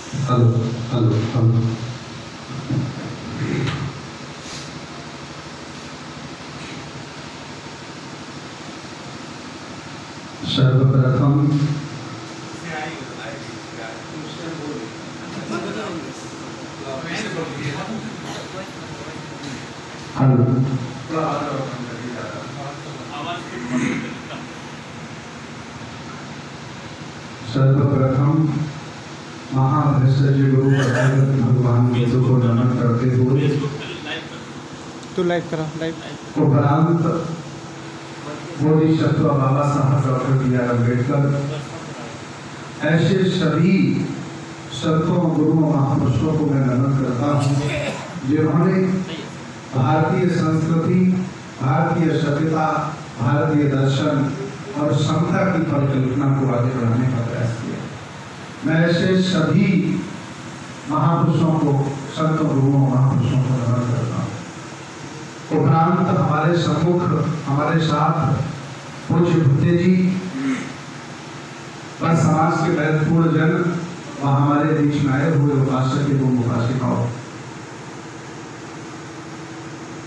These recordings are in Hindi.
Hello hello hello. सर्वप्रथम सर्वप्रथम महाभ्रष्टाचार्य गुरु भगवान बुद्ध को नमन करते हुए तो लाइव करा लाइव उपरांत बोधिसत्व बाबा साहब डॉक्टर B.R. अम्बेडकर ऐसे सभी संतों गुरुओं महापुरुषों को मैं नमन करता हूँ जिन्होंने भारतीय संस्कृति, भारतीय सभ्यता, भारतीय दर्शन और समता की परिकल्पना को आगे बढ़ाने का प्रयास किया। मैं ऐसे सभी महापुरुषों को, संतों गुरुओं महापुरुषों को नमन करता हूँ। उपरांत हमारे सम्मुख हमारे साथ पूज्य भुट्टे जी व समाज के महत्वपूर्ण जन व हमारे बीच में आए हुए उपासक एवं उपासिकाओं,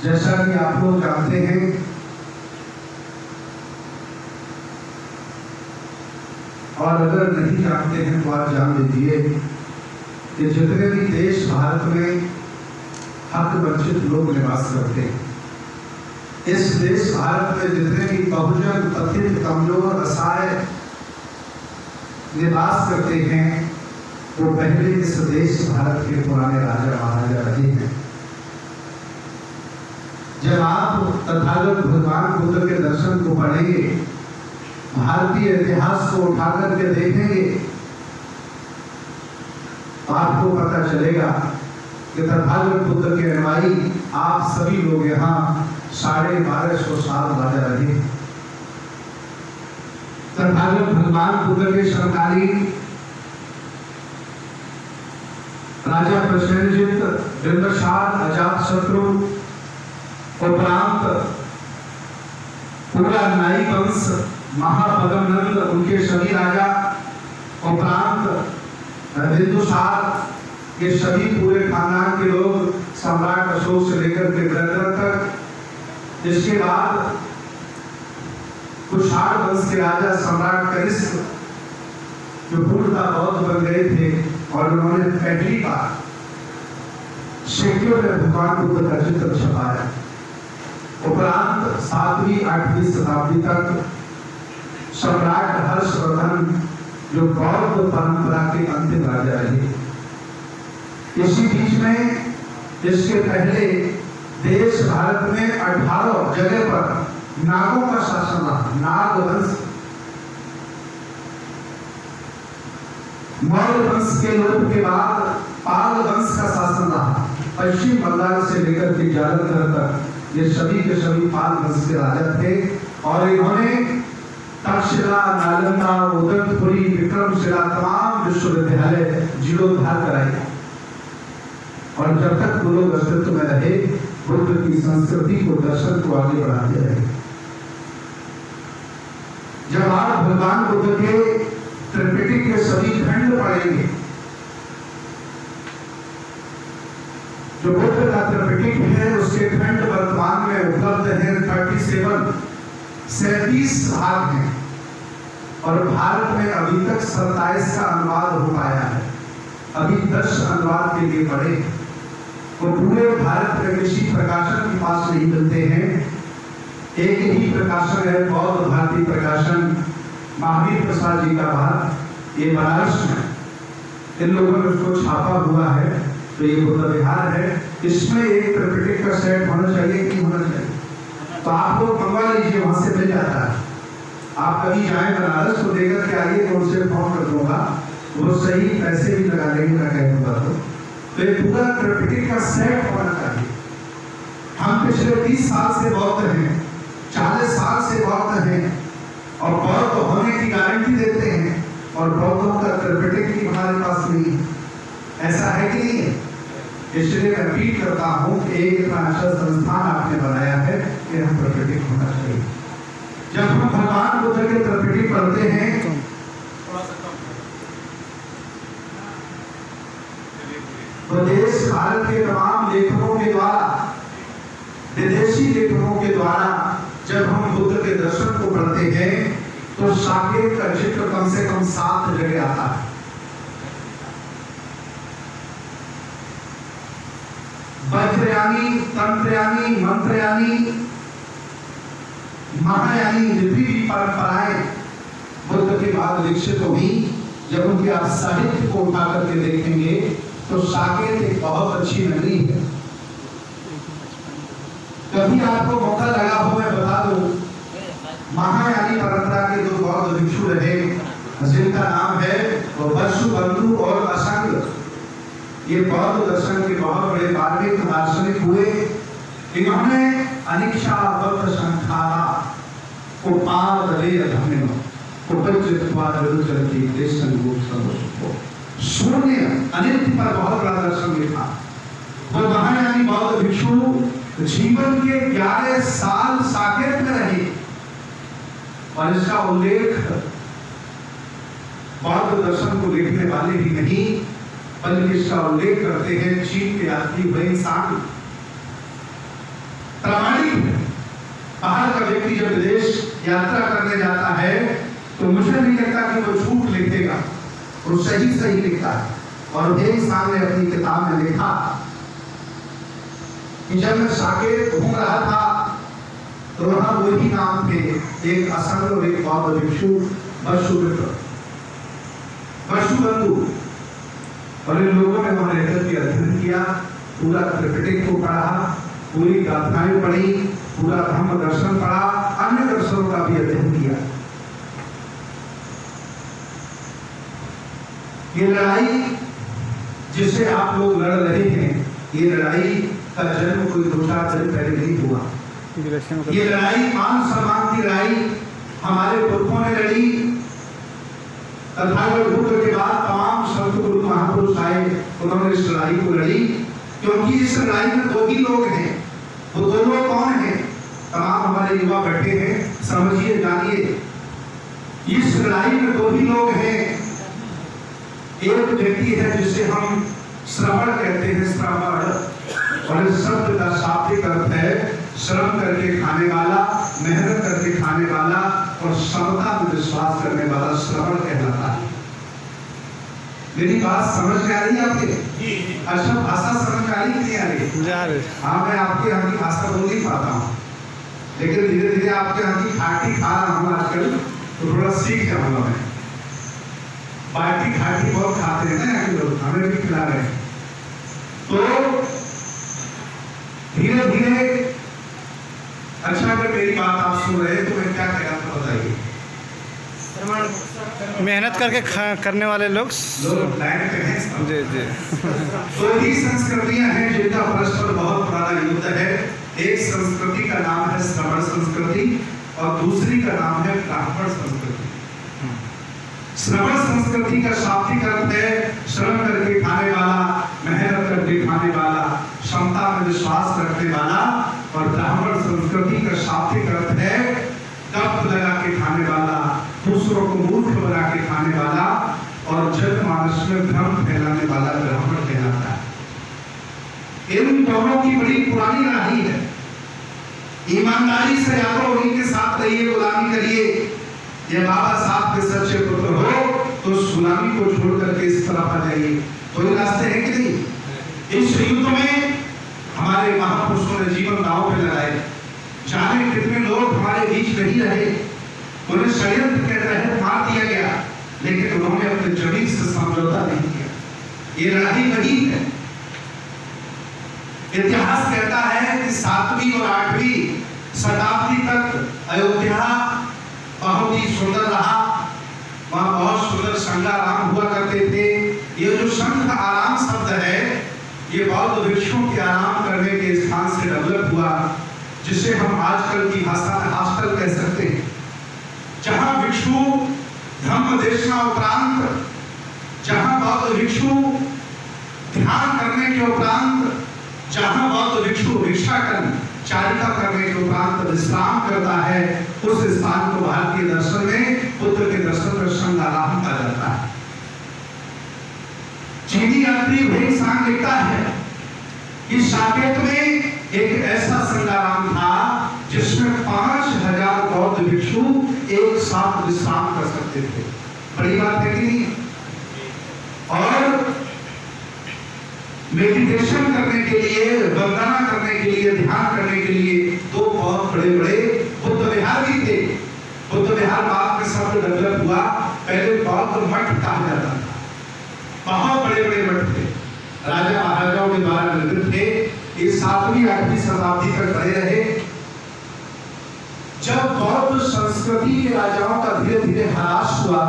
जैसा कि आप लोग जानते हैं और अगर नहीं जानते हैं तो आप जान लीजिए कि जितने भी देश भारत में हक वंचित लोग निवास करते हैं, इस देश भारत में जितने भी बहुजन पतित कमजोर असहाय निवास करते हैं वो पहले इस देश भारत के पुराने राजा महाराजा रहे हैं। जब आप तथागत भगवान बुद्ध के दर्शन को पढ़ेंगे, भारतीय इतिहास को उठा करके देखेंगे तो आपको पता चलेगा कि तथागत बुद्ध के अनुयायी आप सभी लोग यहाँ 1250 साल राजा रहे। तथागत भगवान बुद्ध के समकालीन राजा प्रसेनजित, बिंदुसार, अजातशत्रु, उपरांत पूरा नाई वंश, महापद्मनंद, उनके सभी राजा, उपरांत बिंदुसार के सभी पूरे खानदान के लोग, सम्राट अशोक से लेकर के गणतंत्र तक। इसके बाद कुषाण वंश के राजा सम्राट कनिष्क जो पूर्णतः बौद्ध बन गए थे और उन्होंने पहली बार सिक्कियों में भगवान बुद्ध का चित्र छपाया। उपरांत 7वीं-8वीं शताब्दी तक सम्राट हर्षवर्धन जो बौद्ध परंपरा के अंतिम राजा रहे। इसी बीच में इसके पहले देश भारत में 18 जगह पर नागों का शासन रहा। नाग वंश, मौर्य वंश के लोप के बाद पाल वंश का शासन रहा। पश्चिम बंगाल से लेकर के जालंधर तक ये सभी के सभी पाल वंश के राजा थे और इन्होंने तक्षशिला, नालंदा, उदयपुरी, विक्रमशिला तमाम विश्वविद्यालय जीर्णोद्धार कराए और जब तक वो लोग अस्तित्व में रहे बुद्ध की संस्कृति को, दर्शन को आगे बढ़ाते रहे। जब आप भगवान बुद्ध के त्रिपिटक के सभी खंड पढ़ेंगे, जो बुद्ध का त्रिपिटक है उसके खंड वर्तमान में उपलब्ध हैं 37 भाग हैं और भारत में अभी तक 27 का अनुवाद हो पाया है। अभी 10 अनुवाद के लिए पढ़े वो पूरे भारत में किसी प्रकाशन के पास नहीं मिलते हैं। एक ही प्रकाशन है बौद्ध भारती प्रकाशन, महावीर प्रसाद जी का भाग, ये बनारस में इन लोगों ने उसको छापा हुआ है। तो ये बुद्ध विहार है, इसमें एक त्रिपिटक का सेट होना चाहिए कि होना चाहिए। तो आप लोग मंगवा लीजिए, वहां से मिल जाता है। आप कभी जाए बनारस तो देकर के आइए तो उनसे फोन कर दूंगा, वो सही पैसे भी लगा लेंगे मैं कह दूंगा। तो ये पूरा त्रिपिटक का सेट होना चाहिए। हम पिछले 30 साल से बौद्ध हैं, 40 साल से बौद्ध हैं और बौद्ध होने की गारंटी देते हैं और बौद्धों का त्रिपिटक ही हमारे पास नहीं है। ऐसा है कि नहीं है? इसलिए मैं अपील करता हूँ कि एक इतना अच्छा संस्थान आपने बनाया है कि हम त्रिपिटक होना चाहिए। जब हम भगवान बुद्ध के त्रिपिटक पढ़ते हैं विदेश भारत के तमाम लेखकों के द्वारा, विदेशी लेखकों के द्वारा जब हम बुद्ध के दर्शन को पढ़ते हैं तो साकेत का जिक्र कम से कम 7 जगह आता है। वज्रयानी, तंत्रयानी, मंत्रयानी, महायानी जितनी भी परंपराएं बुद्ध के बाद विकसित हुई, जब उनके आप साहित्य को उठा करके देखेंगे तो साकेत एक बहुत अच्छी नगरी है। कभी आपको मौका लगा हो मैं बता दूं, महायानी परंपरा के 2 बौद्ध भिक्षु रहे जिनका नाम है वसुबंधु और असंग। ये बौद्ध दर्शन के बहुत बड़े धार्मिक दार्शनिक हुए। इन्होंने अनिक्षा बद्ध संखारा को पादले अधम्य को परिचितवा विरुचरति देशन रूप सर्वसुखो शून्य अनित्य पर बहुत बड़ा दर्शन लिखा। और महायानी बौद्ध भिक्षु जीवन के 11 साल साकेत में रहे और इसका उल्लेख बौद्ध दर्शन को लिखने वाले ही नहीं बल्कि इसका उल्लेख करते हैं चीन के यात्री वैन सांग। प्रामाणिक बाहर का व्यक्ति जब विदेश यात्रा करने जाता है तो मुझे नहीं लगता कि वो झूठ लिखेगा, वो सही लिखता है। और वैन सांग ने अपनी किताब में लिखा कि जब मैं साकेत घूम रहा था तो वहां वही नाम थे, एक असंग और एक बौद्ध भिक्षु वसुबंधु। और इन लोगों ने वहां रहकर के अध्ययन किया, पूरा त्रिपिटक को पढ़ा, पूरी गाथाएं पढ़ी, पूरा धम्म दर्शन पढ़ा, अन्य दर्शनों का भी अध्ययन किया। ये लड़ाई जिसे आप लोग लड़ रहे हैं, ये लड़ाई का जन्म कोई 2-4 दिन पहले नहीं हुआ। ये लड़ाई मान सम्मान की लड़ाई हमारे पुरखों ने लड़ी। तथागत बुद्ध के बाद तमाम संत गुरु महापुरुष आए, उन्होंने इस लड़ाई को लड़ी, क्योंकि इस लड़ाई में 2 ही लोग हैं। वो 2 लोग कौन हैं? तमाम हमारे युवा बैठे हैं, समझिए जानिए। इस लड़ाई में 2 ही लोग हैं। एक व्यक्ति है जिसे हम श्रवण कहते हैं, श्रवण, और इस शब्द का शाब्दिक अर्थ है श्रम करके खाने वाला, मेहनत करके खाने वाला और समता में विश्वास करने वाला श्रवण कहलाता है। मेरी बात समझ में आ रही है आपके? अच्छा, भाषा समझ में आ रही नहीं आ रही? हाँ, मैं आपके यहाँ की भाषा बोल नहीं पाता हूँ, लेकिन धीरे धीरे आपके यहाँ की खाटी खा रहा हूँ आजकल, तो थोड़ा सीख जाऊंगा मैं। बाटी खाटी बहुत खाते हैं ना यहाँ के लोग, हमें भी खिला रहे हैं। तो धीरे धीरे, अच्छा अगर मेरी बात आप सुन रहे हैं तो मैं क्या कह रहा था बताइए। मेहनत करके करने वाले लोग लाइन पे हैं। जी जी। तो ही संस्कृतियां हैं जिनका परस्पर बहुत पुराना युद्ध है। एक संस्कृति का नाम है श्रवण संस्कृति और दूसरी का नाम है ब्राह्मण संस्कृति। श्रवण संस्कृति का शाब्दिक अर्थ है श्रम करके खाने वाला, मेहनत करके खाने वाला, क्षमता में विश्वास रखने वाला। और ब्राह्मण संस्कृति का शाब्दिक अर्थ है तप लगा के खाने वाला, दूसरों को मूर्ख बना के खाने वाला और जनमानस में भ्रम फैलाने वाला ब्राह्मण कहलाता है। इन दोनों की बड़ी पुरानी लड़ाई है। ईमानदारी से यादव उन्हीं के साथ रहिए, गुलामी करिए। ये बाबा साहब के सच्चे पुत्र हो तो उस गुलामी को छोड़ करके इस तरफ आ जाइए। तो ये रास्ते हैं कि नहीं? इस युद्ध में हमारे महापुरुषों ने जीवन दांव पे लगाए। जाने कितने लोग हमारे बीच नहीं रहे, उन्हें षड्यंत्र के तहत मार दिया गया, लेकिन उन्होंने अपने जमीन से समझौता नहीं किया। ये लड़ाई वही है। इतिहास कहता है कि 7वीं और 8वीं शताब्दी तक अयोध्या बहुत ही सुंदर रहा। वहाँ बहुत सुंदर संघाराम हुआ करते थे। ये जो संघ आराम शब्द है, ये बौद्ध भिक्षुओं के आराम करने के स्थान से डेवलप हुआ, जिसे हम आजकल की भाषा में हॉस्टल कह सकते हैं। जहाँ भिक्षु धम्म देशना उपरांत, जहाँ बौद्ध भिक्षु ध्यान करने के उपरांत, जहाँ बौद्ध भिक्षु भिक्षाटन चारिका करने के उपरांत विश्राम करता है, उस स्थान को भारतीय दर्शन में बुद्ध के दर्शन में संघाराम कहा जाता है। चीनी यात्री भेंगसांग लिखता है कि साकेत में एक ऐसा संग्राम था जिसमें 5000 बौद्ध भिक्षु एक साथ विश्राम कर सकते थे। बड़ी बात है कि नहीं? और मेडिटेशन करने के लिए, वंदना करने के लिए, ध्यान करने के लिए दो बहुत बड़े बड़े बुद्ध विहार भी थे। बुद्ध विहार बाद में शब्द डेवलप हुआ, पहले बौद्ध मठ कहा जाता था। बहुत बड़े बड़े मठ थे, राजा महाराजाओं के द्वारा निर्मित थे। ये 7वीं 8वीं शताब्दी तक बने रहे। जब बौद्ध संस्कृति के राजाओं का धीरे धीरे ह्रास हुआ,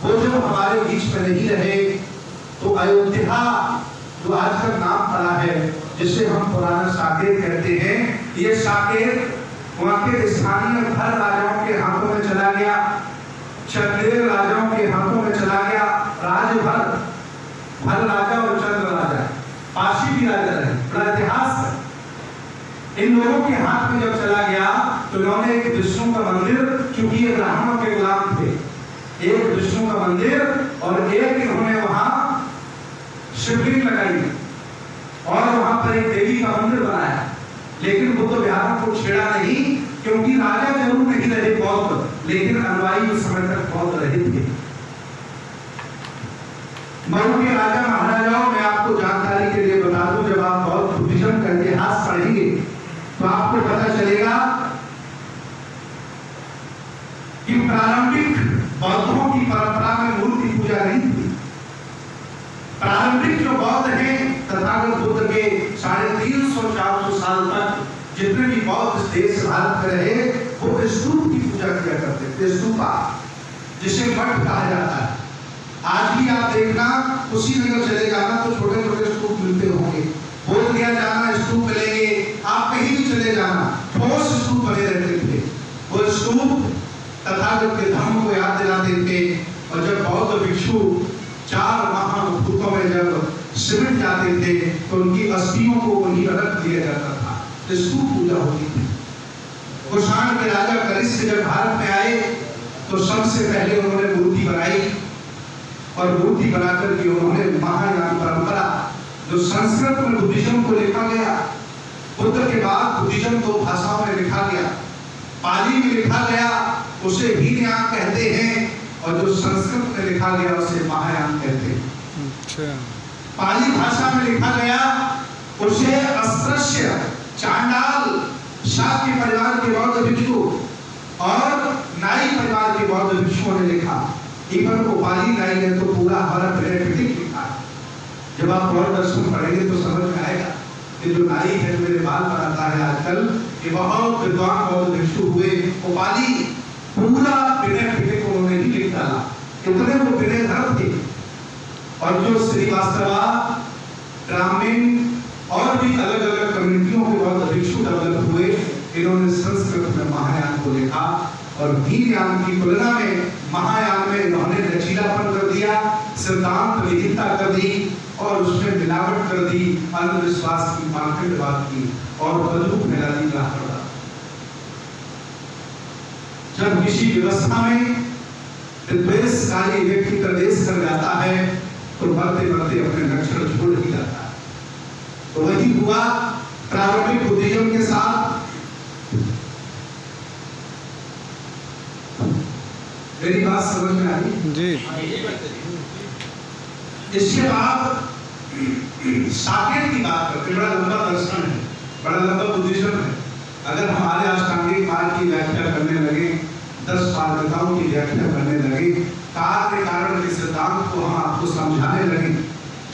वो जब हमारे बीच में नहीं रहे, तो अयोध्या जो आज का नाम पड़ा है, जिसे हम पुराना साकेत कहते हैं, ये साकेत वहां के स्थानीय भर राजाओं के हाथों में चला गया, चंदेल राजाओं के हाथों में चला गया। राजभर, भर राजा और चंद्र राजा, पाशी भी राजा रहे, बड़ा इतिहास है। इन लोगों के हाथ में जब चला गया तो इन्होंने एक विष्णु का मंदिर, क्योंकि ये ब्राह्मणों के गुलाम थे, एक विष्णु का मंदिर और एक इन्होंने वहां शिवलिंग लगाई और वहां पर एक देवी का मंदिर बनाया। लेकिन बुद्ध विहारों को छेड़ा नहीं, क्योंकि राजा जरूर नहीं रहे बौद्ध, लेकिन अनुयायी उस समय तक बौद्ध रहे थे। मरु के राजा महाराजाओं, मैं आपको जानकारी के लिए बता दूं, जब आप बौद्ध बुद्धिज्म का इतिहास पढ़ेंगे तो आपको पता चलेगा कि प्रारंभिक बौद्धों की परंपरा में मूर्ति पूजा नहीं थी। प्रारंभिक जो बौद्ध हैं, तथागत बुद्ध के 350-400 साल तक जितने भी बौद्ध देश भारत में रहे, वो स्तूप की पूजा किया करते थे, स्तूपा, जिसे मठ कहा जाता है। आज भी आप देखना, कुशीनगर चले जाना तो छोटे छोटे स्तूप मिलते होंगे, बोध गया जाना स्तूप मिलेंगे, आप कहीं भी चले जाना ठोस स्तूप बने रहते थे। वो स्तूप तथागत के धर्म को याद दिलाते थे। और जब बौद्ध भिक्षु 4 महाभूतों में जब सिमट जाते थे तो उनकी अस्थियों को वहीं रख दिया जाता था, स्तूप पूजा होती थी। कुषाण के राजा कनिष्क जब भारत में आए तो सबसे पहले उन्होंने मूर्ति बनाई, और मूर्ति बनाकर के उन्होंने महायान परंपरा, जो संस्कृत में बुद्धिज्म को लिखा गया, बुद्ध के बाद बुद्धिज्म 2 भाषाओं में लिखा गया। पाली में लिखा गया उसे हीनयान कहते हैं, और जो संस्कृत में लिखा गया उसे महायान कहते हैं। अच्छा। पाली भाषा में लिखा गया उसे अस्पृश्य, चांडाल, शाक्य परिवार के बौद्ध भिक्षु और नाई परिवार के बौद्ध भिक्षुओं ने लिखा। इवन को पाली नाई ने तो पूरा हमारा क्रिटिक लिखा। जब आप बौद्ध दर्शन पढ़ेंगे तो समझ में आएगा कि जो नाई है, मेरे बाल बनाता है आजकल, ये बहुत विद्वान बौद्ध भिक्षु हुए। वो पाली पूरा विनय पिटक उन्होंने ही लिख डाला, इतने वो विनय धर्म थे। और जो श्रीवास्तवा, ग्रामीण और भी अलग अलग कम्युनिटियों के बौद्ध भिक्षु डेवलप हुए, इन्होंने संस्कृत में महायान को लिखा। और हीनयान की तुलना में महायान में इन्होंने लचीलापन कर दिया, सिद्धांत विहिता कर दी और उसमें मिलावट कर दी, अंधविश्वास की, पाखंडवाद की और बंदूक फैला दी लापरवाही। जब किसी व्यवस्था में विद्वेषकारी व्यक्ति प्रवेश कर जाता है तो बढ़ते बढ़ते अपने लक्षण छोड़ ही जाता है। तो वही हुआ प्रारंभिक बुद्धिज्म के साथ। मेरी बात समझ में आई जी? इसके बाद साकेत की बात करते, बड़ा लंबा दर्शन है, बड़ा लंबा बुद्धिज्म है। अगर हमारे अष्टांगिक मार्ग की व्याख्या करने लगे, 10 पारगताओं की व्याख्या करने लगे, कार्य कारण के सिद्धांत को हम आपको समझाने लगे,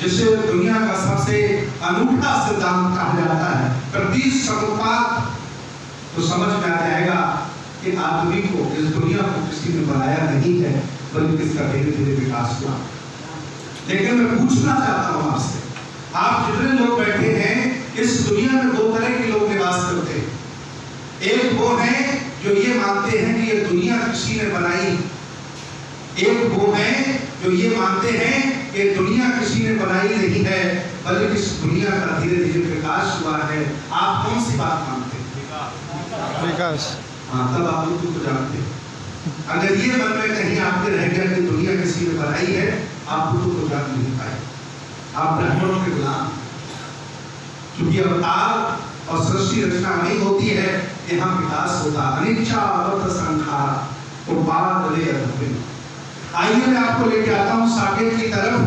जिसे दुनिया का सबसे अनूठा सिद्धांत कहा जाता है, प्रतिसमुत्पाद, तो समझ में आ जाएगा कि आदमी को, इस दुनिया को किसी ने बनाया नहीं है, बल्कि इसका धीरे धीरे विकास हुआ। लेकिन मैं पूछना चाहता हूं आपसे, आप जितने लोग बैठे हैं, इस दुनिया में 2 तरह के लोग निवास करते हैं। एक वो है जो ये मानते हैं कि ये दुनिया किसी ने बनाई, एक वो है जो ये मानते हैं कि दुनिया किसी ने बनाई नहीं है, बल्कि इस दुनिया का धीरे धीरे विकास हुआ है। आप कौन सी बात मानते हैं? विकास। हाँ, तब आप बुद्ध को जानते हैं। अगर ये मन में कहीं आपके रह गया कि दुनिया किसी ने बनाई है, आप बुद्ध को जान नहीं पाए। आप ब्राह्मणों के गुलाम। क्योंकि अवतार और सृष्टि रचना नहीं होती है, यहाँ विकास होता। अनिच्छा अवत संखार उपादले अद्भुत। आइए मैं आपको लेके आता हूँ साकेत की तरफ।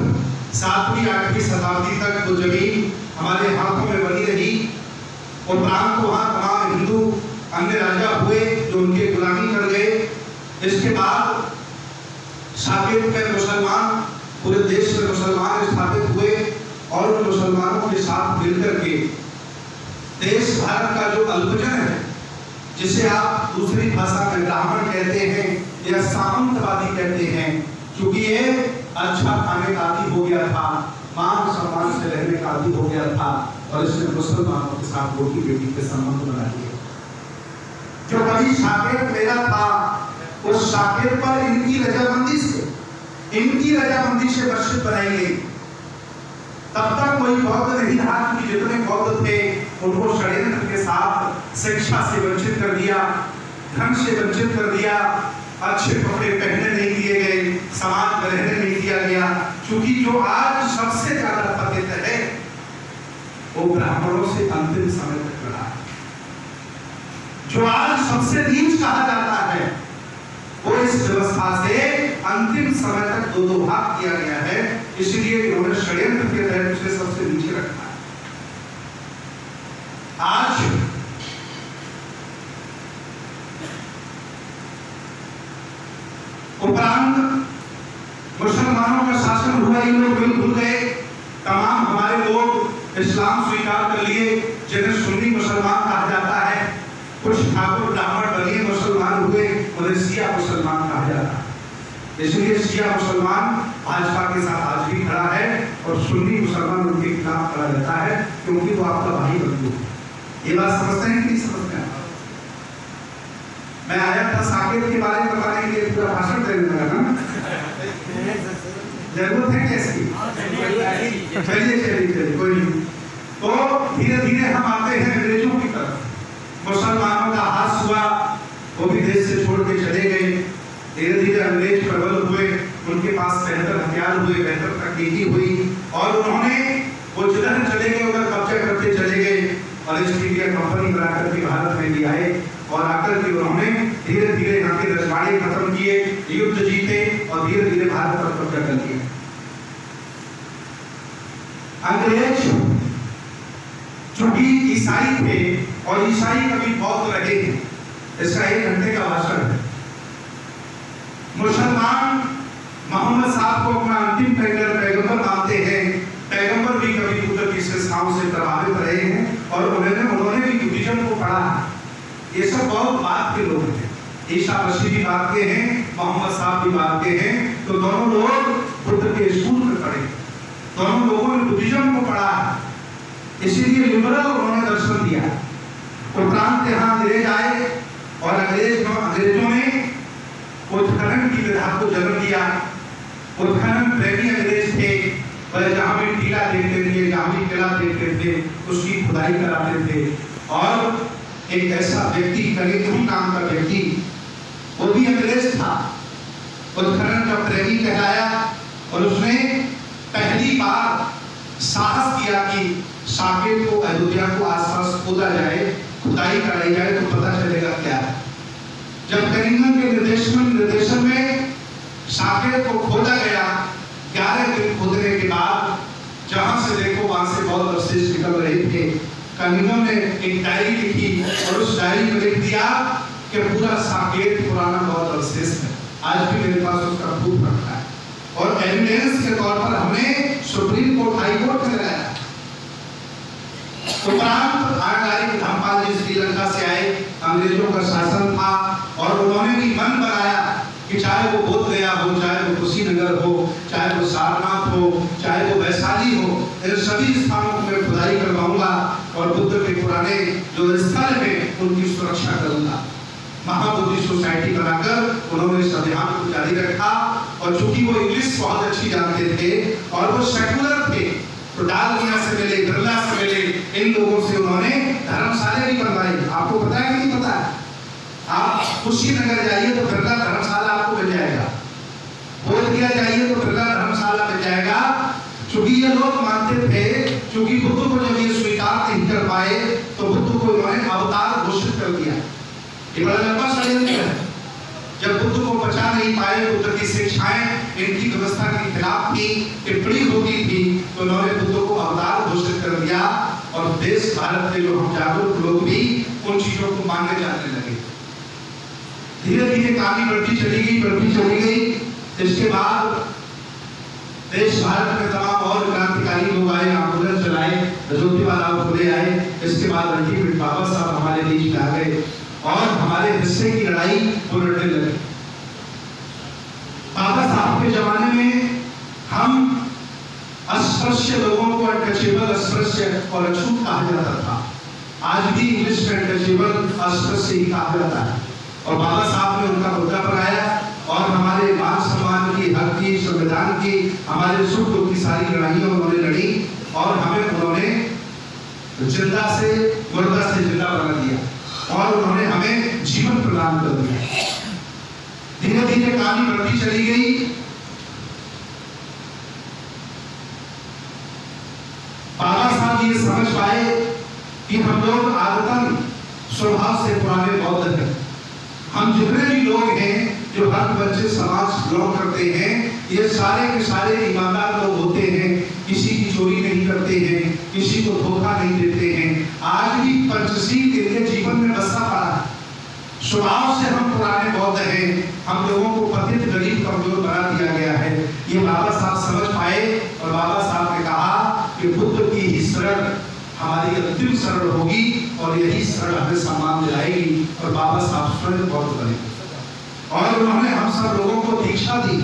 7वीं 8वीं शताब्दी तक वो जमीन हमारे हाथों में बनी रही। उपरांत वहाँ तमाम हिंदू अन्य राजा हुए जो उनके गुलामी कर गए। इसके बाद साकेत में मुसलमान, पूरे देश में मुसलमान स्थापित हुए और उन मुसलमानों के साथ मिलकर के देश भारत का जो अल्पजन है, जिसे आप दूसरी भाषा में ब्राह्मण कहते हैं या सामंतवादी कहते हैं, क्योंकि ये अच्छा खाने का आदि हो गया था, मान सम्मान से रहने का आदि हो गया था और इसने मुसलमानों के साथ रोटी बेटी के संबंध बना लिए। जो कभी साकेत मेरा था, उस साकेत पर इनकी रजामंदी से मस्जिद बनाई गई। तब तक कोई बौद्ध नहीं था, क्योंकि जितने बौद्ध थे उनको षड्यंत्र के साथ शिक्षा से वंचित कर दिया, धन से वंचित कर दिया, अच्छे कपड़े पहनने नहीं दिए गए, समाज में रहने नहीं दिया गया। क्योंकि जो आज सबसे ज्यादा पतित है वो ब्राह्मणों से अंतिम समय तक रहा है। जो आज सबसे नीच कहा जाता है वो इस व्यवस्था से अंतिम समय तक दो भाग किया गया है। इसलिए उन्होंने षड्यंत्र के तहत उसे सबसे नीचे रखा है। आज उपरांत मुसलमानों का शासन हुआ, ये लोग भूल गए। तमाम हमारे लोग इस्लाम स्वीकार कर लिए, जिन्हें सुन्नी मुसलमान कहा जाता है। कुछ ठाकुर ब्राह्मण बनिए मुसलमान हुए, उन्हें शिया मुसलमान कहा जाता है। इसलिए शिया मुसलमान भाजपा के साथ आज भी खड़ा है और सुन्नी मुसलमान उनके खिलाफ खड़ा रहता है, क्योंकि वो आपका भाई बंधु है। ये बात समझते हैं कि नहीं समझते हैं? मैं आया था साकेत के बारे में बताने के लिए, पूरा भाषण देने लगा ना। जरूरत है कैसी? चलिए कोई नहीं। तो धीरे धीरे हम आते हैं अंग्रेजों की तरफ। मुसलमानों का हाथ हुआ, वो भी देश से छोड़ के चले गए। धीरे धीरे अंग्रेज प्रबल हुए, उनके पास बेहतर हथियार हुए, बेहतर तकनीकी हुई और उन्होंने वो जिधर चले गए उधर कब्जा करते चले गए और ईस्ट इंडिया कंपनी बनाकर के भारत में ले आए। और आकर के उन्होंने धीरे धीरे यहाँ के रजवाड़े खत्म किए, युद्ध जीते और धीरे धीरे भारत पर कब्जा कर लिया। अंग्रेज चूंकि ईसाई थे और ईसाई कभी बौद्ध रहे हैं, इसका 1 घंटे का भाषण है। मुसलमान मोहम्मद साहब को अपना अंतिम पैगंबर मानते हैं। पैगंबर भी कभी बुद्ध की शिक्षाओं से प्रभावित रहे हैं और उन्होंने भी बुद्धिज्म को पढ़ा। ये सब बहुत बात के लोग हैं। ईसा मसीह भी बात के हैं, मोहम्मद साहब भी बात के हैं। तो दोनों लोग बुद्ध के स्कूल में पढ़े, दोनों लोगों ने बुद्धिज्म को पढ़ा, इसीलिए लिबरल उन्होंने दर्शन दिया। उपरांत यहाँ अंग्रेज आए और अंग्रेजों ने उत्खनन की विधा को जन्म दिया। उत्खनन प्रेमी अंग्रेज थे, वह जहाँ भी टीला देखते थे, जहाँ भी किला देखते थे, उसकी खुदाई कराते थे। और एक ऐसा व्यक्ति, कनिंघम नाम का व्यक्ति, वो भी अंग्रेज था, उत्खनन का प्रेमी कहलाया और उसने पहली बार साहस किया कि साकेत को, अयोध्या को आसपास खोदा जाए, खुदाई कराई जाए तो पता चलेगा क्या है। जब कनिंघम के निर्देशन में साकेत को खोदा गया, 11 दिन खोदने के बाद जहां से देखो वहां से बहुत अवशेष निकल रहे थे। कनिंघम ने एक डायरी लिखी और उस डायरी में लिख दिया कि पूरा साकेत पुराना बहुत अवशेष है। आज भी मेरे पास उसका प्रूफ रखा है और एविडेंस के तौर पर हमने सुप्रीम कोर्ट, हाई कोर्ट में लगाया। उपरांत आगारी धर्मपाल जी श्रीलंका से आए, अंग्रेजों का शासन था और उन्होंने भी मन बनाया कि चाहे वो बोध गया हो, चाहे वो कुशीनगर हो, चाहे वो सारनाथ हो, चाहे वो वैशाली हो, इन सभी स्थानों को मैं खुदाई करवाऊंगा और बुद्ध के पुराने जो स्थल है उनकी सुरक्षा करूंगा। महाबोधि सोसाइटी बनाकर उन्होंने इस अभियान को जारी रखा। और चूंकि वो इंग्लिश बहुत अच्छी जानते थे और वो सेकुलर थे, तो डाल मियां से मिले, बिरला से मिले, इन लोगों से उन्होंने धर्मशाला भी बनवाई। आपको पता है कि नहीं पता है? आप कुशीनगर जाइए तो बिरला धर्मशाला आपको मिल जाएगा, बोध गया जाइए तो बिरला धर्मशाला मिल जाएगा। चूंकि क्योंकि ये लोग मानते थे, क्योंकि बुद्ध को जब ये स्वीकार नहीं कर पाए तो बुद्ध को इन्होंने अवतार घोषित कर दिया। ये बड़ा लंबा षड्यंत्र है। जब बुद्ध को बचा नहीं पाए, बुद्ध की शिक्षाएं इनकी व्यवस्था के खिलाफ थी, टिप्पणी होती थी, तो उन्होंने बुद्ध को अवतार घोषित कर दिया। और देश भारत के जो हम जागरूक लोग भी उन चीजों को मानने जाने लगे। धीरे धीरे कहानी बढ़ती चली गई। इसके बाद देश भारत में तमाम और क्रांतिकारी लोग आए, आंदोलन चलाए, ज्योतिबा फुले आए। इसके बाद अल्टीमेट बाबा साहब हमारे बीच में आ गए और हमारे हिस्से की लड़ाई वो लड़ने लगे। बाबा साहब के जमाने में हम अस्पृश्य लोगों को अनटचेबल, अस्पृश्य और अछूत कहा जाता था। आज भी इंग्लिश में अनटचेबल, अस्पृश्य ही कहा जाता है। और बाबा साहब ने उनका मुद्दा बनाया और हमारे मान सम्मान की, हक की, संविधान की, हमारे सुख दुख की सारी लड़ाइयां उन्होंने लड़ी और हमें उन्होंने जिंदा से मुर्दा से जिंदा बना दिया और उन्होंने हमें जीवन प्रदान कर दिया। धीरे धीरे कहानी बढ़ती चली गई। बाबा साहब ये समझ पाए कि हम लोग आदतन स्वभाव से पुराने बौद्ध हैं। हम जितने भी लोग हैं जो हक बच्चे समाज बिलोंग करते हैं, ये सारे के सारे ईमानदार लोग होते हैं, किसी की चोरी नहीं करते हैं, किसी को धोखा नहीं देते हैं। आज भी पंचशील के लिए जीवन में बसा पड़ा है। स्वभाव से हम पुराने बौद्ध हैं। हम लोगों को पतित, गरीब, कमजोर बना दिया गया है। ये बाबा साहब समझ पाए और बाबा साहब ने कहा कि बुद्ध की ही शरण हमारी अंतिम शरण होगी और यही शरण हमें सम्मान दिलाएगी। और बाबा साहब स्वयं बौद्ध बने और उन्होंने हम सब लोगों को दीक्षा दी।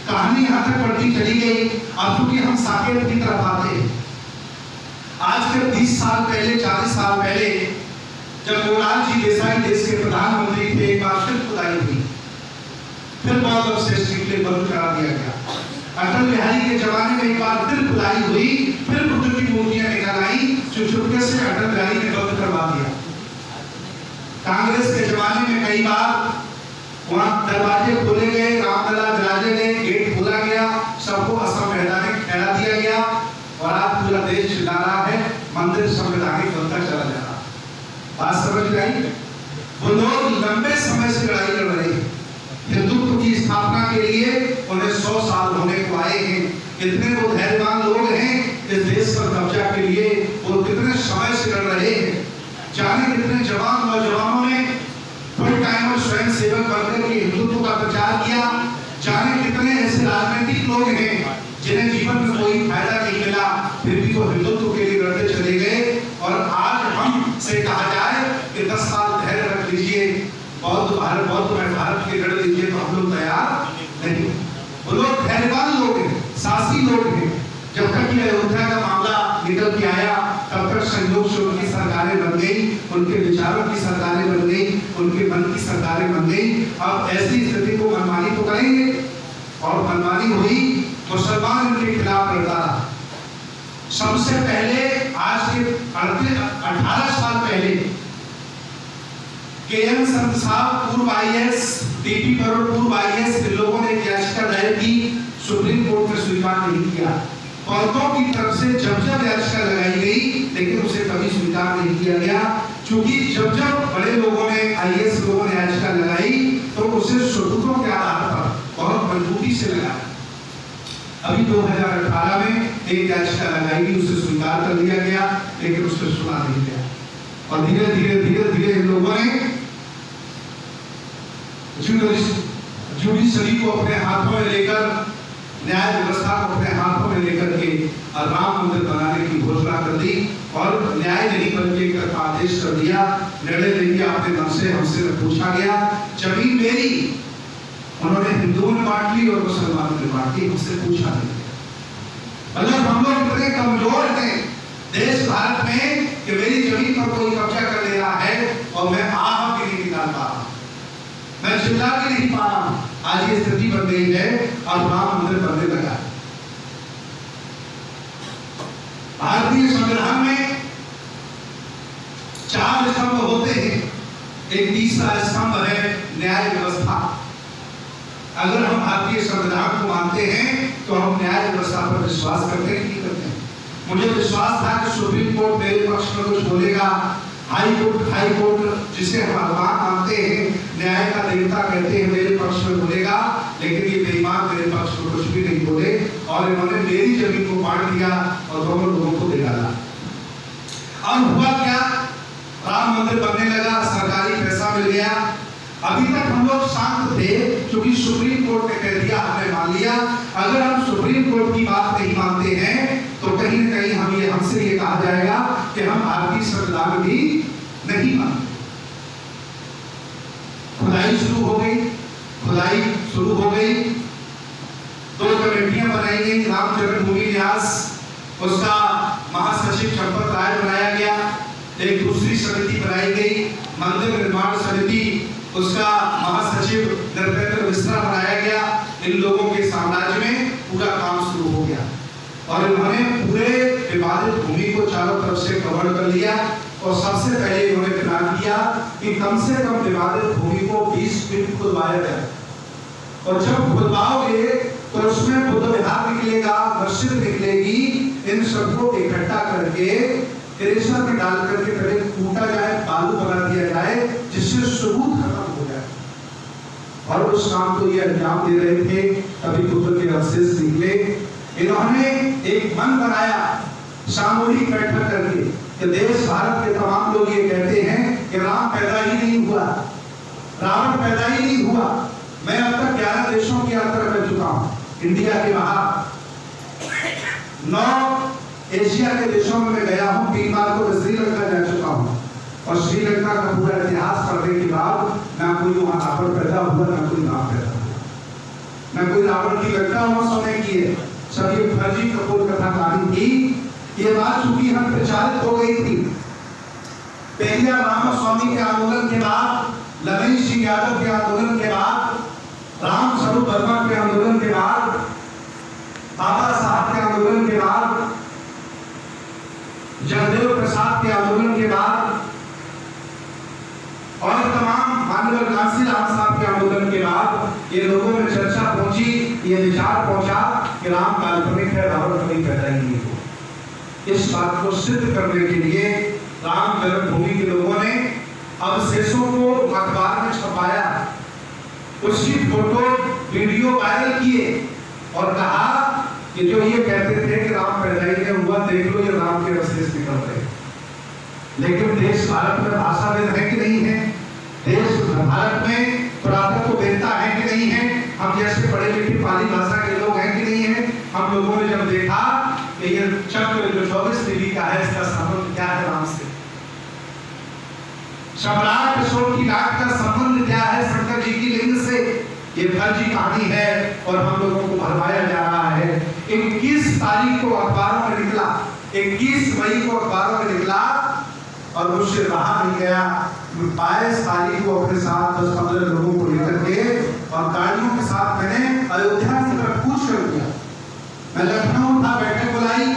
कहानी यहाँ तक बढ़ती चली गई। अब क्योंकि हम साकेत की तरफ आते हैं, आज से 30 साल पहले, 40 साल पहले जब मोरारजी देसाई देश के प्रधानमंत्री थे, एक बार फिर खुदाई हुई, फिर बौद्ध अवशेष निकले, बंद करा दिया गया। अटल बिहारी के जमाने में एक बार फिर खुदाई हुई, फिर बुद्ध की मूर्तियां निकल आई, चुपके से अटल बिहारी ने बंद करवा दिया। कांग्रेस के जमाने में कई बार वहां दरवाजे खोले गए, रामलला विराजे गए, गेट खोला गया, सबको असंवैधानिक ठहरा दिया गया और आज पूरा देश चिल्ला रहा है मंदिर संवैधानिक बनता चला जा रहा। बात समझ में आई? वो लोग लंबे समय से लड़ाई लड़ रहे हैं। हिंदुत्व की स्थापना के लिए उन्हें 100 साल होने को आए हैं। कितने वो धैर्यवान लोग हैं इस देश पर कब्जा के लिए, वो कितने समय से लड़ रहे हैं। जाने कितने जवान नौजवानों ने फुल टाइमर स्वयं सेवक बनकर के हिंदुत्व का प्रचार किया। जाने कितने ऐसे राजनीतिक लोग हैं जिन्हें जीवन में कोई फायदा नहीं मिला, फिर भी वो हिंदुत्व के लिए लड़ते चले गए। और आज हम से कहा जाए कि 10 साल धैर्य रख लीजिए, बौद्ध में भारत के लड़ लीजिए, तो हम लोग तैयार नहीं। वो लोग धैर्यवान लोग हैं, साहसी लोग हैं। जब तक ये अयोध्या का मामला निकल के आया, तब तक संयोग से उनकी सरकारें बन गई, उनके विचारों की सरकारें बन गई, उनके मन की सरकारें बन गई। अब ऐसी स्थिति को मनमानी तो करेंगे और मनमानी हुई, मुसलमान उनके खिलाफ लड़ता रहा। सबसे पहले आज के 18 साल पहले केएम संत साहब, पूर्व आईएएस, टीपी बरोड़ पूर्व आईएएस के लोगों ने याचिका दायर की, सुप्रीम कोर्ट ने स्वीकार नहीं किया। औरतों की तरफ से जब याचिका लगाई गई, लेकिन उसे कभी स्वीकार नहीं किया गया, क्योंकि जब बड़े लोगों ने, आईएएस लोगों ने याचिका लगाई तो उसे सबूतों के आधार पर बहुत मजबूती से लगाया। अभी 2018 में एक याचिका लगाई गई, उसे स्वीकार कर लिया गया, लेकिन उस पर सुना नहीं गया। और धीरे धीरे इन लोगों ने जुडिशरी को अपने हाथों में लेकर, न्याय व्यवस्था को अपने हाथों में लेकर के राम मंदिर बनाने की घोषणा कर दी और न्याय नहीं बल्कि एक तरफा आदेश कर दिया। निर्णय लेंगे अपने मन से, हमसे पूछा गया, जमीन मेरी, उन्होंने हिंदुओं ने बांट ली और मुसलमानों ने बांट ली, हमसे पूछा नहीं। मतलब हम लोग इतने कमजोर हैं देश भारत में कि मेरी जमीन पर कोई कब्जा कर ले रहा है और मैं आह भी नहीं निकाल पा रहा, मैं चिल्ला भी नहीं पा रहा। आज ये स्थिति बन गई है और राम मंदिर बनने लगा। भारतीय संविधान में 4 स्तंभ होते हैं, एक तीसरा स्तंभ है न्याय व्यवस्था। अगर हम भारतीय संविधान को मानते हैं तो हम न्याय व्यवस्था पर विश्वास करते हैं कि नहीं करते हैं? मुझे विश्वास था कि सुप्रीम कोर्ट मेरे पक्ष में कुछ बोलेगा, हाई कोर्ट जिसे हम भगवान मानते हैं, न्याय का देवता कहते हैं, मेरे पक्ष में बोलेगा, लेकिन ये बेईमान मेरे पक्ष में कुछ भी नहीं बोले और इन्होंने मेरी जमीन को बांट दिया और दोनों लोगों को दे डाला। अब हुआ क्या? राम मंदिर बनने लगा, सरकारी पैसा मिल गया। अभी तक हम लोग शांत थे क्योंकि सुप्रीम कोर्ट ने कह दिया, हमने मान लिया। अगर हम सुप्रीम कोर्ट की बात नहीं मानते हैं तो कहीं न कहीं हमसे ये कहा जाएगा कि हम भारतीय संविधान भी नहीं मानते। खुदाई शुरू हो गई, 2 कमेटियां बनाई गई। राम जन्मभूमि न्यास, उसका महासचिव चंपत राय बनाया गया। एक दूसरी समिति बनाई गई, मंदिर निर्माण समिति, उसका महासचिव नरेंद्र मिश्रा बनाया गया। इन लोगों के साम्राज्य में पूरा काम शुरू हो गया और इन्होंने पूरे विवादित भूमि को चारों तरफ से कवर कर लिया और सबसे पहले इन्होंने प्लान किया कि कम से कम विवादित भूमि को 20 फीट खुदवाया जाए और जब खुदवाओगे तो उसमें बुद्ध विहार निकलेगा, मस्जिद निकलेगी। इन सबको इकट्ठा करके क्रेशर में डाल करके पहले कूटा जाए, बालू बना दिया जाए, जिससे सबूत खत्म हो जाए। और उस काम को ये अंजाम दे रहे थे, तभी बुद्ध के अवशेष निकले। इन्होंने एक मन बनाया सामूहिक बैठक करके कि देश भारत के तमाम लोग ये कहते हैं कि राम पैदा ही नहीं हुआ, रावण पैदा ही नहीं हुआ। मैं अब तक 11 देशों की यात्रा कर चुका हूँ, इंडिया के बाहर 9 एशिया के देशों में मैं गया हूँ। 3 बार तो श्रीलंका जा चुका हूँ और श्रीलंका का पूरा इतिहास पढ़ने के बाद ना कोई वहां रावण पैदा हुआ, ना कोई राम पैदा हुआ, ना कोई रावण की घटना वहां सोने की है। सब ये फर्जी कपूर कथा कहानी थी। ये बात चूंकि हम प्रचारित हो गई थी पेरियार रामास्वामी के आंदोलन के बाद, लखन सिंह यादव के आंदोलन के बाद, राम स्वरूप वर्मा के आंदोलन के बाद, बाबा साहब के आंदोलन के बाद, जगदेव प्रसाद के आंदोलन के बाद और तमाम मानवर कांसीराम साहब के आंदोलन के बाद ये लोगों में चर्चा पहुंची, ये विचार पहुंचा कि राम काल्पनिक है, रावण कभी पैदा ही नहीं हुआ। इस बात को सिद्ध करने के लिए राम जन्मभूमि के लोगों ने अवशेषों को अखबार में छपाया, उसकी फोटो वीडियो वायरल किए और कहा कि जो ये कहते थे कि राम पैदा ही नहीं हुआ, देख लो ये राम के अवशेष निकल रहे। लेकिन देश भारत में भाषाविद है कि नहीं है? देश भारत में पुरातत्व वेत्ता है कि नहीं है? हम जैसे पढ़े लिखे पाली भाषा के लोग हैं कि नहीं है? हम लोगों ने जब देखा कि ये चक्र जो 24 डिग्री का है, इसका संबंध क्या है राम से? सम्राट अशोक की लाट का संबंध क्या है शंकर जी की लिंग से? ये फर्जी कहानी है और हम लोगों को भरमाया जा रहा है। 21 तारीख को अखबारों में निकला, 21 मई को अखबारों में निकला और मुझसे रहा नहीं गया। 22 तारीख को अपने साथ 10-15 लोगों को लेकर के और गाड़ियों के साथ मैंने अयोध्या की तरफ कूच कर दिया। मैं लखनऊ था, बैठक बुलाई,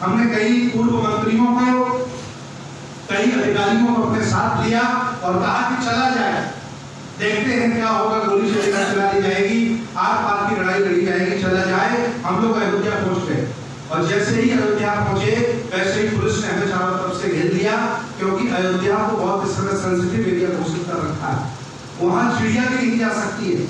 हमने कई पूर्व मंत्रियों को, कई अधिकारियों को अपने साथ लिया और कहा कि चला जाए, देखते हैं क्या होगा, गोली चला दी जाएगी, आर पार की लड़ाई लड़ी जाएगी, चला जाए। हम लोग अयोध्या पहुंच गए और जैसे ही अयोध्या पहुंचे वैसे ही पुलिस ने हमें चारों तरफ से घेर लिया, क्योंकि अयोध्या को बहुत इस समय सेंसिटिव एरिया घोषित कर रखा है। वहां चिड़िया भी नहीं जा सकती है।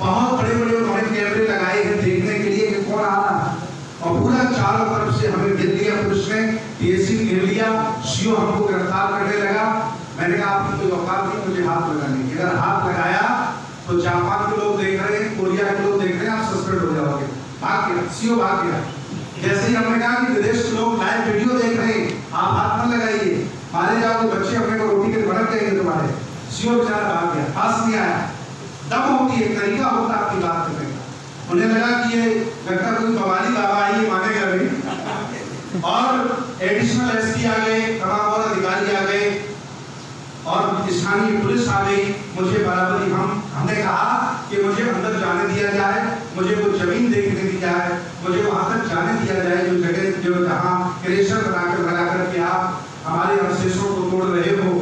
बहुत बड़े बड़े उन्होंने कैमरे लगाए हैं देखने के लिए कि कौन आ रहा है और पूरा चारों तरफ से हमें घेर लिया पुलिस ने, पीएससी घेर लिया, सीओ हमको गिरफ्तार करने लगा। मैंने कहा आपकी कोई औकात नहीं मुझे हाथ लगाने की, अगर हाथ लगाया तो जापान के लोग देख रहे हैं, कोरिया के लोग देख रहे हैं, आप सस्पेंड हो जाओगे। भाग गया, सीओ भाग गया। जैसे ही हमने कहा कि विदेश के लोग लाइव वीडियो देख रहे हैं, आप हाथ न लगाइए, मारे जाओगे, बच्चे अपने को रोटी के भड़क जाएंगे तुम्हारे। सीओ बेचारा भाग गया, पास नहीं आया। दम होती है, तरीका होता है आपकी बात करने का। उन्हें लगा कि ये लगता कोई बवाली बाबा आई, मानेगा नहीं। और एडिशनल एसपी आ गए, तमाम और अधिकारी आ गए और स्थानीय पुलिस आ गई। मुझे बराबरी हमने कहा कि मुझे अंदर जाने दिया जाए, मुझे वो जमीन देखने दी जाए, मुझे वहां तक जाने दिया जाए जो जगह जो जहाँ क्रेशर बनाकर लगा कर के आप हमारे अवशेषों को तोड़ रहे हो,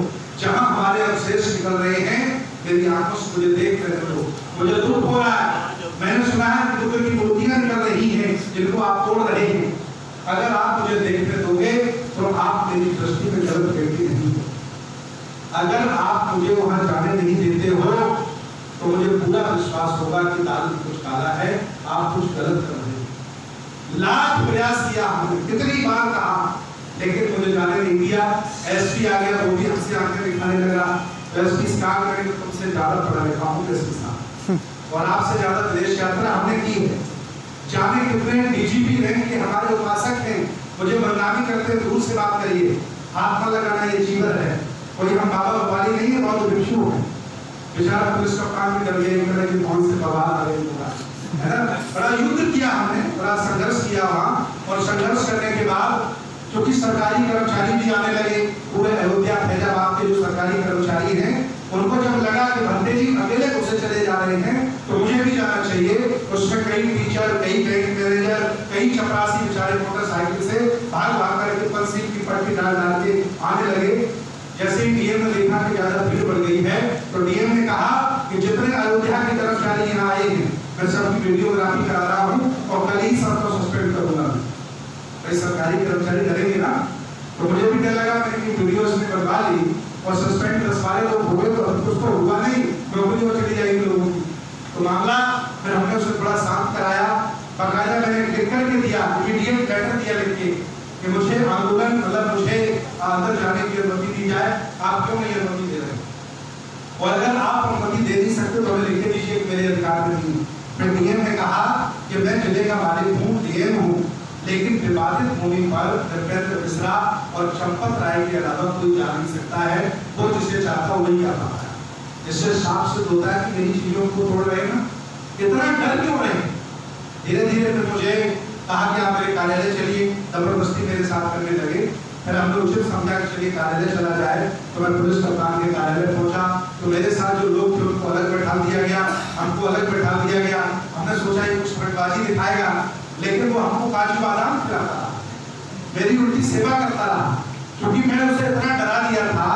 जहाँ हमारे अवशेष निकल रहे हैं, मेरी आंखों से मुझे देख रहे हो, मुझे दुख हो रहा है। मैंने सुना है कि बुद्ध की मूर्तियां निकल रही हैं, जिनको आप तोड़ रहे हैं, अगर आप मुझे देखने दोगे तो आप मेरी दृष्टि में गलत व्यक्ति नहीं हो। अगर आप मुझे वहां जाने नहीं देते हो तो मुझे पूरा विश्वास होगा कि दाल में कुछ काला है, आप कुछ गलत कर रहे हैं। लाख प्रयास किया हमने, कितनी बार कहा, लेकिन मुझे जाने नहीं दिया। एसपी आ गया, वो भी हमसे आंखें दिखाने लगा, एसपी काम करेंगे तुमसे ज्यादा पढ़ा लिखा हूँ एसपी साहब, और आपसे ज्यादा विदेश यात्रा हमने की है। जाने कितने डीजीपी रैंक के हमारे उपासक हैं, मुझे बदनामी करते हैं, दूर से बात करिए, हाथ न लगाना, ये जीवन है। कोई हम बाबा बवाली नहीं है, बहुत भिक्षु है। बेचारा पुलिस कप्तान भी डर गया कि कौन से बवाल आ गए, है ना। बड़ा युद्ध किया हमने, बड़ा संघर्ष किया वहाँ, और संघर्ष करने के बाद क्योंकि सरकारी कर्मचारी भी आने लगे, पूरे अयोध्या फैजाबाद के जो सरकारी कर्मचारी हैं, उनको जब लगा कि भंते जी अकेले घुसे चले जा रहे हैं तो मुझे भी जाना चाहिए। उसमें कई टीचर, कई बैंक मैनेजर, कई चपरासी बेचारे मोटरसाइकिल से भाग करके पंसी की पट्टी डाल के आने लगे। जैसे ही डीएम ने देखा कि ज्यादा भीड़ बढ़ गई है तो डीएम ने कहा कि जितने अयोध्या के कर्मचारी यहाँ आए हैं मैं सबकी वीडियोग्राफी करा रहा हूँ और कल ही सबको सस्पेंड करूंगा। सरकारी कर्मचारी डरेंगे ना, तो मुझे भी डर लगा, मैंने वीडियो उसने बनवा ली और सस्पेंड 10-12 लोग हो गए, तो कुछ तो हुआ नहीं, नौकरी हो चली जाएगी लोगों की। तो मामला फिर हमने उसे थोड़ा शांत कराया, बाकायदा मैंने लिख करके दिया, इमीडिएट लेटर दिया लिख के कि मुझे आंदोलन मतलब मुझे अंदर जाने की अनुमति दी जाए, आप क्यों नहीं अनुमति दे रहे, और अगर आप अनुमति दे नहीं सकते तो हमें लिख के दीजिए मेरे अधिकार में नहीं। फिर डीएम ने कहा कि मैं जिले का मालिक हूँ, डीएम हूँ, लेकिन विवादित भूमि पर नृपेंद्र मिश्रा और चंपत राय के अलावा कोई जा नहीं सकता है, वो जिसे चाहता वही कर रहा है। इससे साफ सिद्ध होता है कि मेरी चीजों को तोड़ रहे हैं ना, इतना डर क्यों रहे। धीरे धीरे फिर मुझे कहा कि आप मेरे कार्यालय चलिए, जबरदस्ती मेरे साथ करने लगे। फिर हमने उचित समझा कि चलिए कार्यालय चला जाए, तो मैं पुलिस कप्तान के कार्यालय पहुंचा, तो मेरे साथ जो लोग थे उनको अलग बैठा दिया गया, हमको अलग बैठा दिया गया। हमने सोचा ये कुछ फटबाजी दिखाएगा, लेकिन वो हमको काजू बादाम खिलाता रहा, मेरी उल्टी सेवा करता रहा, क्योंकि मैं उसे इतना डरा दिया था।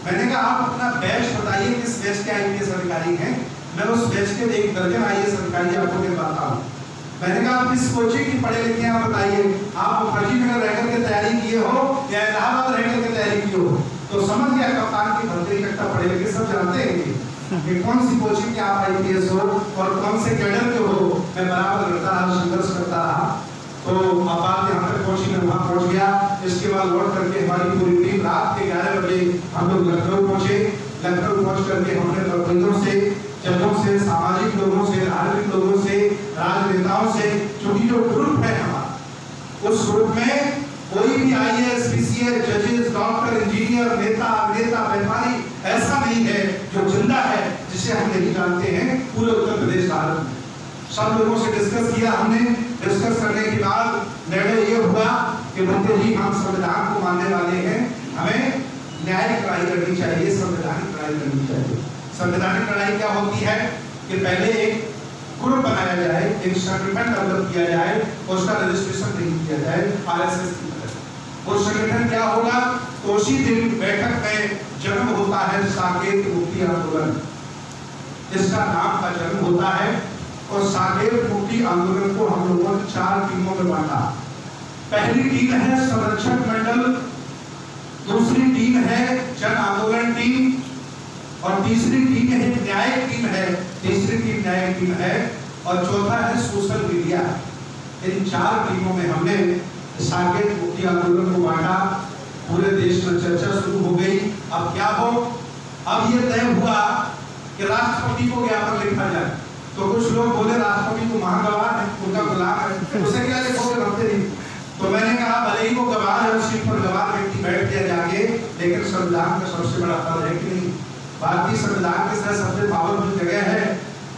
मैंने कहा आप अपना बैच बताइए, किस बैच के आईपीएस अधिकारी हैं, मैं उस बैच के एक दर्जन आईएएस अधिकारी आपको दिलवाता हूँ। मैंने कहा आप किस कोचिंग की पढ़े लिखे हैं आप बताइए, आप मुखर्जी नगर रहकर के तैयारी किए हो या इलाहाबाद रहकर के तैयारी किए हो, तो समझ गया कप्तान की भर्ती इकट्ठा पढ़े लिखे सब जानते हैं कि कौन सी कोचिंग के आप आईपीएस हो और कौन से कैडर के हो। मैं बराबर लड़ता रहा, संघर्ष करता रहा, तो बात यहाँ तक पहुंची, मैं वहाँ पहुंच गया। इसके बाद लौट करके हमारी पूरी टीम रात के 11 बजे हम लोग लखनऊ पहुंचे। लखनऊ पहुंच करके हमने प्रतिनिधियों से, जजों से, सामाजिक लोगों से, राजनीतिक लोगों से, राजनेताओं से, क्योंकि जो ग्रुप है हमारा, उस ग्रुप में कोई भी आईएएस, पीसीएस, जजेस, डॉक्टर, इंजीनियर, नेता, अभिनेता, व्यापारी ऐसा नहीं है जो जिंदा है जिसे हम नहीं जानते हैं पूरे उत्तर प्रदेश भारत में। सब लोगों से डिस्कस किया हमने। डिस्कस करने के बाद निर्णय ये हुआ कि भंते जी हम संविधान को मानने वाले हैं, हमें न्यायिक लड़ाई करनी चाहिए, संवैधानिक लड़ाई करनी चाहिए। संवैधानिक लड़ाई क्या होती है कि पहले एक ग्रुप बनाया जाए, एक संगठन डेवलप किया जाए, उसका रजिस्ट्रेशन नहीं किया जाए आरएसएस की तरह। वो संगठन क्या होगा, तो उसी दिन बैठक में जन्म होता है साकेत मुक्ति आंदोलन, इसका नाम का जन्म होता है। और साकेत मुक्ति आंदोलन को हम लोगों ने 4 टीमों में बांटा। पहली टीम है संरक्षक मंडल, दूसरी टीम है जन आंदोलन टीम, और तीसरी टीम है न्यायिक टीम है, तीसरी टीम न्यायिक टीम है, और चौथा है सोशल मीडिया। इन 4 टीमों में हमने साकेत मुक्ति आंदोलन को बांटा। पूरे देश में चर्चा शुरू हो गई। अब क्या हो, अब ये तय हुआ कि राष्ट्रपति को ज्ञापन लिखा जाए। तो कुछ लोग बोले राष्ट्रपति को महागवाह है, उनका गुलाम है, उसे क्या लिखोगे भंते जी। तो मैंने कहा भले ही वो गवाह है, उस सीट पर गवाह व्यक्ति बैठ गया जाके, लेकिन संविधान का सबसे बड़ा पद है कि नहीं, भारतीय संविधान के साथ सबसे पावरफुल जगह है,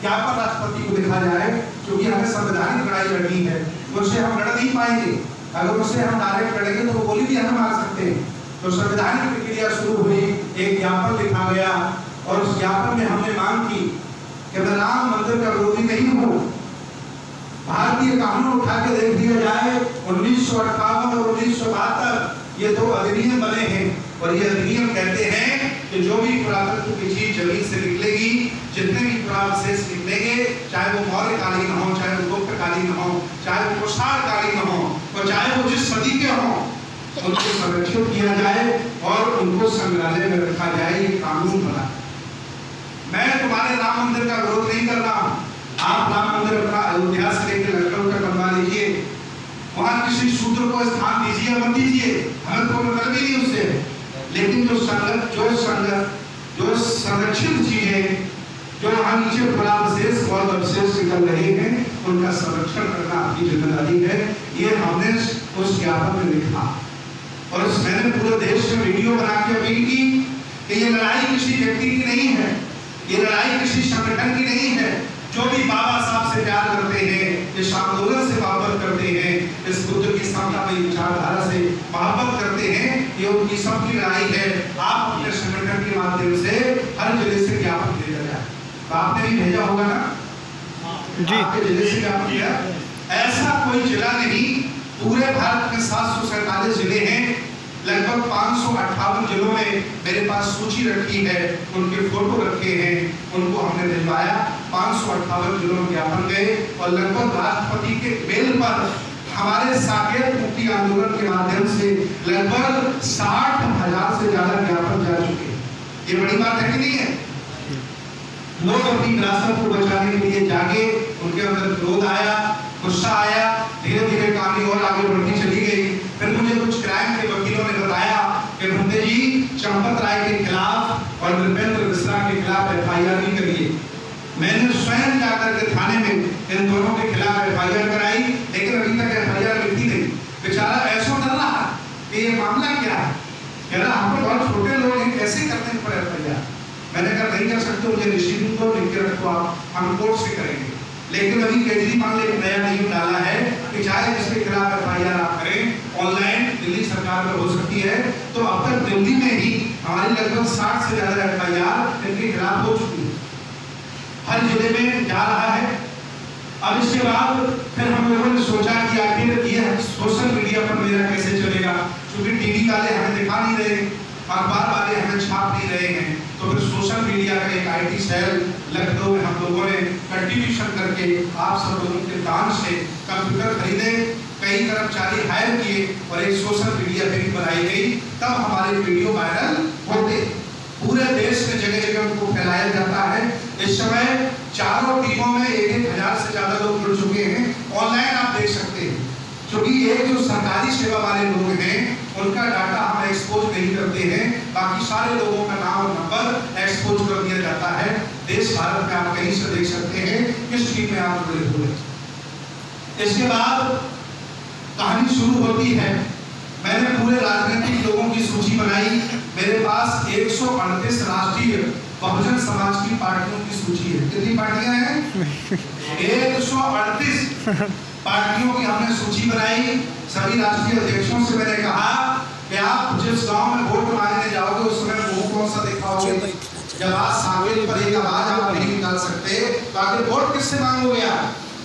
क्या पर राष्ट्रपति को लिखा जाए, क्योंकि हमें संवैधानिक लड़ाई लड़नी है। उससे हम लड़ नहीं पाएंगे, अगर उससे हम डायरेक्ट लड़ेंगे तो वो गोली भी हमें मार सकते हैं। तो संवैधानिक प्रक्रिया शुरू हुई, एक ज्ञापन लिखा गया, और उस ज्ञापन में हमने मांग की कि मैं राम मंदिर का विरोधी नहीं हूँ, भारतीय कानून उठा के देख दिया जाए। 1958 और 1972 ये 2 अधिनियम बने हैं, और ये अधिनियम कहते हैं कि जो भी पुरातत्व की चीज जमीन से निकलेगी, जितने भी पुरावशेष निकलेंगे, चाहे वो मौर्यकालीन हो, चाहे वो गुप्तकालीन हो, चाहे वो कुषाणकालीन हो, और चाहे वो जिस सदी के हो, उनको संरक्षित किया जाए और उनको संग्रहालय में रखा जाए। ये कानून बना। मैं तुम्हारे राम मंदिर का विरोध नहीं कर रहा हूँ। आप राम मंदिर अपना अयोध्या से लेकर लखनऊ तक बनवा लीजिए, वहां किसी शूद्र को स्थान दीजिए मत दीजिए, हमें कोई मतलब ही नहीं उससे। लेकिन जो संरक्षित चीजें, जो वहां नीचे पुरावशेष और अवशेष निकल रहे हैं, उनका संरक्षण करना आपकी जिम्मेदारी है। ये हमने उस ज्ञापन में लिखा और मैंने पूरे देश में वीडियो बना के अपील की कि ये लड़ाई किसी व्यक्ति की नहीं है, ये लड़ाई किसी संगठन की नहीं है। जो भी बाबा साहब से प्यार करते हैं, इस आंदोलन से मोहब्बत करते हैं, इस बुद्ध की समतावादी विचारधारा से मोहब्बत करते हैं, ये उनकी सबकी लड़ाई है। आप अपने संगठन के माध्यम से हर जिले से ज्ञापन भेजा जाए। तो आपने भी भेजा होगा ना जी, आपके जिले से ज्ञापन किया। ऐसा कोई जिला नहीं, पूरे भारत में 747 जिले हैं, लगभग 558 जिलों में मेरे पास सूची रखी है, उनके फोटो रखे हैं, उनको हमने भिजवाया। 558 जिलों में ज्ञापन गए और लगभग राष्ट्रपति के मेल पर हमारे साकेत मुक्ति आंदोलन के माध्यम से लगभग 60,000 से ज्यादा ज्ञापन जा चुके हैं। ये बड़ी बात है कि नहीं है? लोग अपनी विरासत को बचाने के लिए जागे, उनके अंदर क्रोध आया, गुस्सा आया, धीरे धीरे कहानी और आगे बढ़ती चली गई। फिर मुझे कुछ क्राइम के वकीलों ने बताया कि भुंदे जी चंपत राय के खिलाफ और नृपेंद्र मिश्रा के खिलाफ FIR भी करिए। मैंने स्वयं जाकर के थाने में इन दोनों के खिलाफ FIR कराई, लेकिन अभी तक FIR लिखी नहीं। बेचारा ऐसा डर रहा कि ये मामला क्या है, कह रहा हम तो बहुत छोटे लोग हैं, कैसे करते हैं पर FIR। मैंने कहा नहीं कर सकते, मुझे रिसीविंग को लिख के रखो, हम कोर्ट से करेंगे। लेकिन अभी केजरीवाल ने एक नया नियम डाला है कि चाहे जिसके खिलाफ FIR आप करें, ऑनलाइन दिल्ली सरकार में हो सकती है। तो अब तक दिल्ली में ही हमारी लगभग 60 से ज्यादा FIR इनके खिलाफ हो चुकी है, हर जिले में जा रहा है। अब इसके बाद फिर हम लोगों ने सोचा कि आखिर ये सोशल मीडिया पर मेरा कैसे चलेगा, क्योंकि टीवी वाले हमें दिखा नहीं रहे, अखबार वाले हमें छाप नहीं रहे हैं। तो फिर सोशल मीडिया का एक IT सेल लखनऊ में हम लोगों ने कंट्रीब्यूशन करके आप सब लोगों के दान से कंप्यूटर खरीदे, कई कर्मचारी हायर किए और एक सोशल मीडिया पेज बनाई गई। तब हमारे वीडियो वायरल होते, पूरे देश में जगह जगह उनको फैलाया जाता है। इस समय चारों टीमों में 1,000 से ज्यादा लोग जुड़ चुके हैं। ऑनलाइन आप देख सकते हैं, क्योंकि एक जो सरकारी सेवा वाले लोग हैं उनका डाटा हम एक्सपोज नहीं करते हैं, बाकी सारे लोगों का नाम और नंबर एक्सपोज कर दिया जाता है। देश भारत में आप कहीं से देख सकते हैं किस टीम में आप जुड़े हुए। इसके बाद कहानी शुरू होती है। मैंने पूरे राजनीतिक लोगों की सूची बनाई। मेरे पास 138 राष्ट्रीय बहुजन समाज की पार्टियों की सूची है। कितनी पार्टियां हैं? 138 पार्टियों की हमने सूची बनाई। सभी राष्ट्रीय अध्यक्षों से मैंने कहा कि आप जिस गांव में वोट मांगने जाओगे उस समय मुंह कौन सा दिखाओगे। जब आज साकेत पर एक आवाज आप नहीं निकाल सकते तो आगे वोट किससे मांगोगे? आप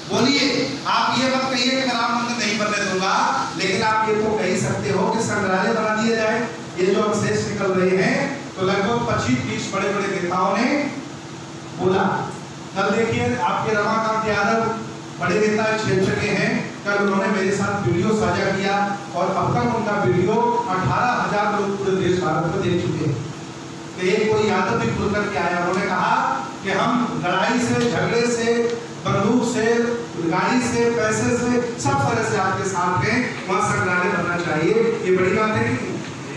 बोलिए। आप ये मत कहिए कि मैं राम मंदिर नहीं बनने दूंगा, लेकिन आप ये तो कह सकते हो कि संग्रहालय बना दिया जाए। ये जो अवशेष निकल रहे हैं, तो लगभग 25-30 बड़े बड़े नेताओं ने बोला। कल देखिए आपके रमाकांत यादव बड़े नेता क्षेत्र के हैं, कल उन्होंने मेरे साथ वीडियो साझा किया और अब तक उनका वीडियो 18,000 लोग पूरे देश भारत में देख चुके हैं। एक कोई यादव भी खुल करके आया, उन्होंने कहा कि हम लड़ाई से, झगड़े से, बंदूक से, गाड़ी से, पैसे से, सब तरह से आपके साथ हैं, वहाँ संग्रहालय बनना चाहिए। ये बड़ी बात है कि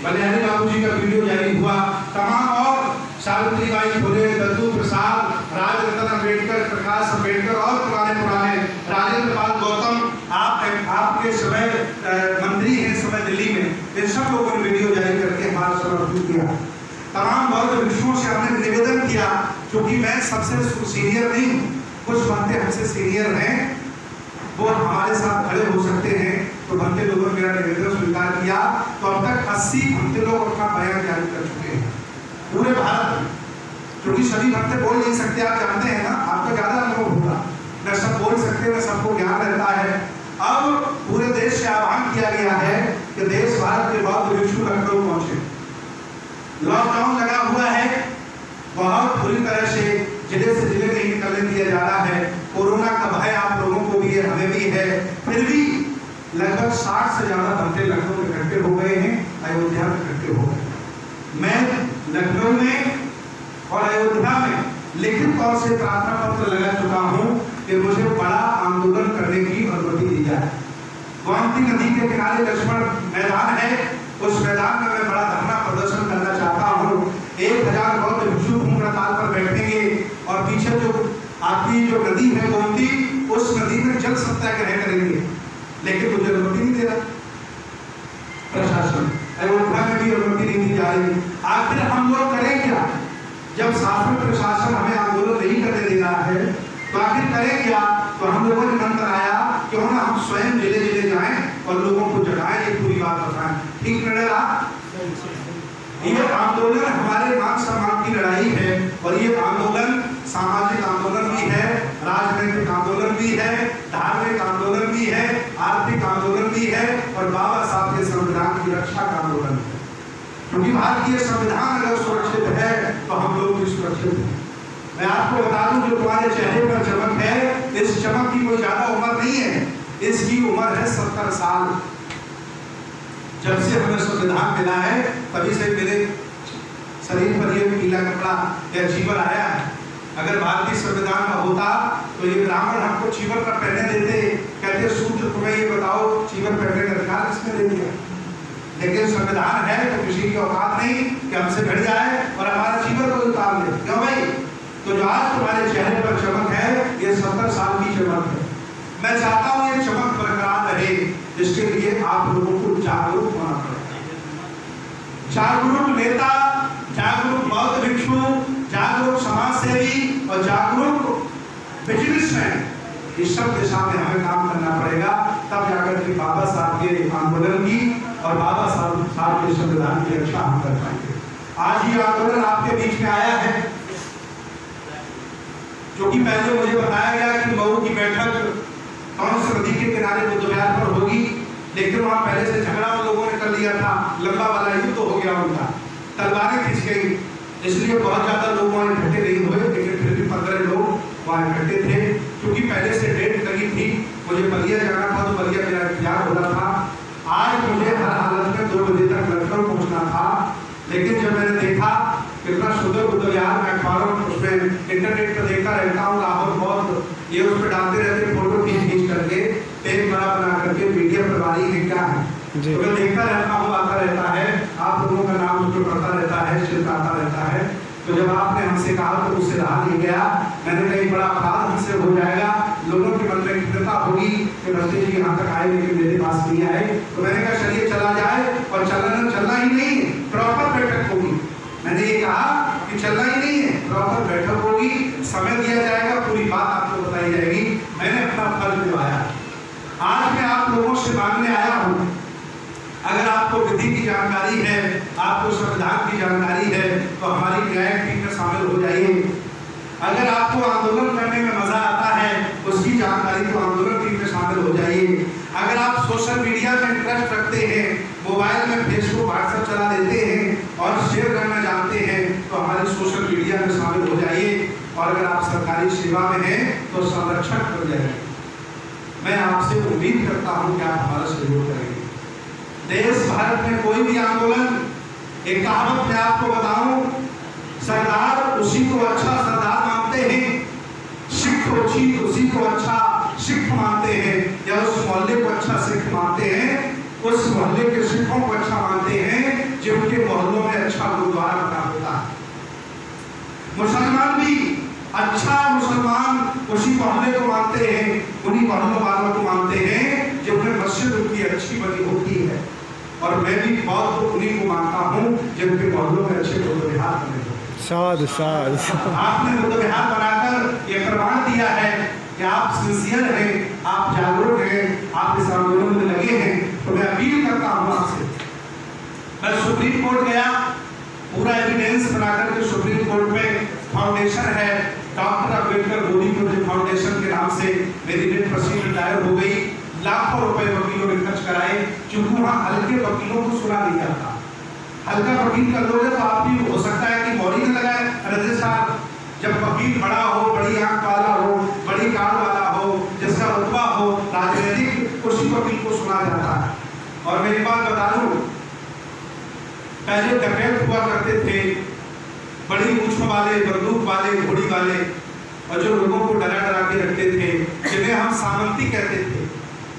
बलियानी बाबू जी का वीडियो जारी हुआ। तमाम और सावित्रीबाई फुले, दत्तू प्रसाद, राजरत्न अम्बेडकर, प्रकाश अम्बेडकर और पुराने राजेंद्र पाल गौतम, आपके समय मंत्री हैं समय दिल्ली में, इन सब लोगों ने वीडियो जारी करके हमारा समर्थन किया। तमाम बौद्ध भिक्षुओं से हमने निवेदन किया, क्योंकि मैं सबसे सीनियर नहीं हूँ, कुछ बनते हमसे सीनियर हैं, वो हमारे साथ खड़े हो सकते हैं। तो भंते लोगों ने मेरा निवेदन स्वीकार किया। तो अब तक 80 भंते लोग अपना बयान जारी कर चुके हैं पूरे भारत में, क्योंकि सभी भंते बोल नहीं सकते। आप जानते हैं ना, आपका ज्यादा अनुभव होगा, न सब बोल सकते हैं, सबको ज्ञान रहता है। अब पूरे देश से आह्वान किया गया है कि देश भारत के बौद्ध भिक्षु लखनऊ पहुंचे। लॉकडाउन लगा हुआ है, लगभग 60 से ज्यादा बंदे लखनऊ में इकट्ठे हो गए हैं, अयोध्या में इकट्ठे हो गए। मैं लखनऊ में और अयोध्या में लिखित तौर से प्रार्थना पत्र लगा चुका हूं कि मुझे बड़ा आंदोलन करने की अनुमति दी जाए। गोमती नदी के किनारे लक्ष्मण मैदान है, उस मैदान में मैं बड़ा धरना प्रदर्शन करना चाहता हूँ। 1000 बौद्ध भिक्षु भूमि पर बैठेंगे और पीछे जो आती जो नदी है गोमती, उस नदी में जल सत्याग्रह करेंगे, लेकिन मुझे अनुमति नहीं दे रहा प्रशासन। अयोध्या में भी अनुमति नहीं दी जा रही। आखिर हम लोग करें क्या? जब शासन प्रशासन हमें आंदोलन नहीं करने दे रहा है तो आखिर करें क्या? तो हम लोगों ने मंत्र आया क्यों ना हम स्वयं जिले जिले जाएं और लोगों को जगाएं, ये पूरी बात बताएं। ठीक निर्णय रहा। ये आंदोलन हमारे मान सम्मान की लड़ाई है और ये आंदोलन सामाजिक आंदोलन भी है, राजनीतिक आंदोलन भी है, धार्मिक आंदोलन भी है, आर्थिक आंदोलन भी है और बाबा साहब के संविधान की रक्षा का आंदोलन है। क्योंकि भारतीय संविधान अगर सुरक्षित है तो हम लोग भी सुरक्षित हैं। मैं आपको बता दूं, जो तुम्हारे चेहरे पर चमक है, इस चमक की कोई ज्यादा उम्र नहीं है, इसकी उम्र है 70 साल। जब से हमें संविधान मिला है तभी से मेरे शरीर पर ये पीला कपड़ा या चीवर आया है। अगर भारतीय संविधान में होता तो ये ब्राह्मण हमको चीवर का पहने देते, कहते सूत्र तुम्हें ये बताओ चीवर पहनने का अधिकार किसने दे दिया? लेकिन संविधान है तो किसी की औकात नहीं कि हमसे भिड़ जाए और हमारा चीवर को उतार दे। क्यों भाई? तो जो आज तुम्हारे चेहरे पर चमक है ये 70 साल की चमक है। मैं चाहता हूँ ये चमक बरकरार रहे, जिसके लिए आप लोगों को जागरूक होना पड़ेगा। जागरूक नेता, जागरूक बौद्ध भिक्षु, जागरूक समाज सेवी और जागरूक बिजनेसमैन, इस सब दिशा में हमें काम करना पड़ेगा। तब जाकर के बाबा साहब के आंदोलन की और बाबा साहब के संविधान की रक्षा हम कर पाएंगे। आज ये आंदोलन आपके बीच में आया है, जो कि पहले मुझे बताया गया कि मऊ की बैठक कौन सी नदी के किनारे बुद्ध विहार पर होगी, लेकिन वहां पहले से झगड़ा उन लोगों ने कर लिया था, लंबा वाला युद्ध तो हो गया उनका, तलवारें खिंच गई, इसलिए बहुत ज्यादा लोग वहां इकट्ठे नहीं हुए, लेकिन फिर भी 15 लोग वहां इकट्ठे थे। क्योंकि पहले से डेट लगी थी, मुझे बलिया जाना था तो बलिया मेरा इंतजार हो रहा था। आज मुझे हर हालत में 2 बजे तक लखनऊ पहुंचना था, लेकिन जब मैंने देखा कितना सुंदर बुद्ध विहार, मैं अखबारों उसमें इंटरनेट पर देखता रहता हूँ, लाहौर बहुत ये उस पर डालते रहते फोटो खींच करके, पेज बना करके, मीडिया प्रभारी है क्या है, तो मैं देखता रहता हूँ, आता रहता है, आप लोगों का नाम उसमें पढ़ता रहता है, शिल्प आता रहता है। तो जब आपने हमसे कहा तो उससे रहा नहीं गया, मैंने कहीं बड़ा अपराध हमसे हो जाएगा, लोगों के मन में कृतज्ञता होगी कि रस्ते जी यहाँ तक आए लेकिन मेरे पास नहीं आए। तो मैंने कहा चलिए चला जाए, और चलना ही नहीं, प्रॉपर बैठक होगी। मैंने ये कहा कि चलना ही नहीं है, प्रॉपर बैठक होगी, समय दिया जाएगा, पूरी बात आपको बताई जाएगी। मैंने अपना फर्ज निभाया। आज मैं आप लोगों से मांगने आया हूँ, अगर आपको विधि की जानकारी है, आपको संविधान की जानकारी है, तो हमारी न्यायिक टीम में शामिल हो जाइए। अगर आपको आंदोलन करने में मजा आता है, उसकी जानकारी तो आंदोलन टीम में शामिल हो जाइए। अगर आप सोशल मीडिया में इंटरेस्ट रखते हैं, मोबाइल में फेसबुक व्हाट्सएप चला देते हैं और शेयर करना जानते हैं, तो हमारी सोशल मीडिया में शामिल हो जाइए। और अगर आप सरकारी सेवा में हैं तो संरक्षक बन जाइए। मैं आपसे उम्मीद करता हूँ कि आप हमारा सहयोग करेंगे। देश भारत में कोई भी आंदोलन, एक कहावत मैं आपको बताऊं, सरदार उसी को अच्छा सरदार मानते हैं, सिख उसी को अच्छा सिख मानते हैं, या उस मोहल्ले को अच्छा सिख मानते हैं, उस मोहल्ले के सिखों को अच्छा मानते हैं जिनके मोहल्लों में अच्छा गुरुद्वारा बना होता है। मुसलमान भी अच्छा मुसलमान उसी मोहल्ले को मानते हैं, उन्हीं मोहल्लों वालों को मानते हैं जिनमें मस्जिद उनकी अच्छी बनी होती है। और मैं भी बहुत उन्हीं को मानता हूँ जिनके मोहल्लों में अच्छे बुद्ध विहार बने होते हैं। साध साध आपने बुद्ध विहार बनाकर ये प्रमाण दिया है कि आप सिंसियर हैं, आप जागरूक हैं, आप इस आंदोलन में लगे हैं। तो मैं अपील करता हूँ आपसे, मैं सुप्रीम कोर्ट गया, पूरा एविडेंस बनाकर के सुप्रीम कोर्ट में फाउंडेशन है, डॉक्टर अम्बेडकर गोदी फाउंडेशन के नाम से मेरी डेट प्रोसीजर दायर हो गई। लाखों रुपए वकीलों ने खर्च कराए, क्योंकि वहाँ हल्के वकीलों को सुना नहीं जाता। हल्का वकील कर लोगे तो आप भी हो सकता है कि मौरी न लगाए रजिस्ट्रार। जब वकील बड़ा हो, बड़ी आंख वाला हो, बड़ी कार वाला हो, जिसका रुतबा हो, राजनीतिक कुर्सी दोषी वकील को सुना जाता है। और मैं एक बात बता दूं, पहले डकैत हुआ करते थे, बड़ी मूंछ वाले, बंदूक वाले, घोड़ी वाले, और जो लोगों को डरा डरा के रखते थे, जिन्हें हम सामंती कहते थे।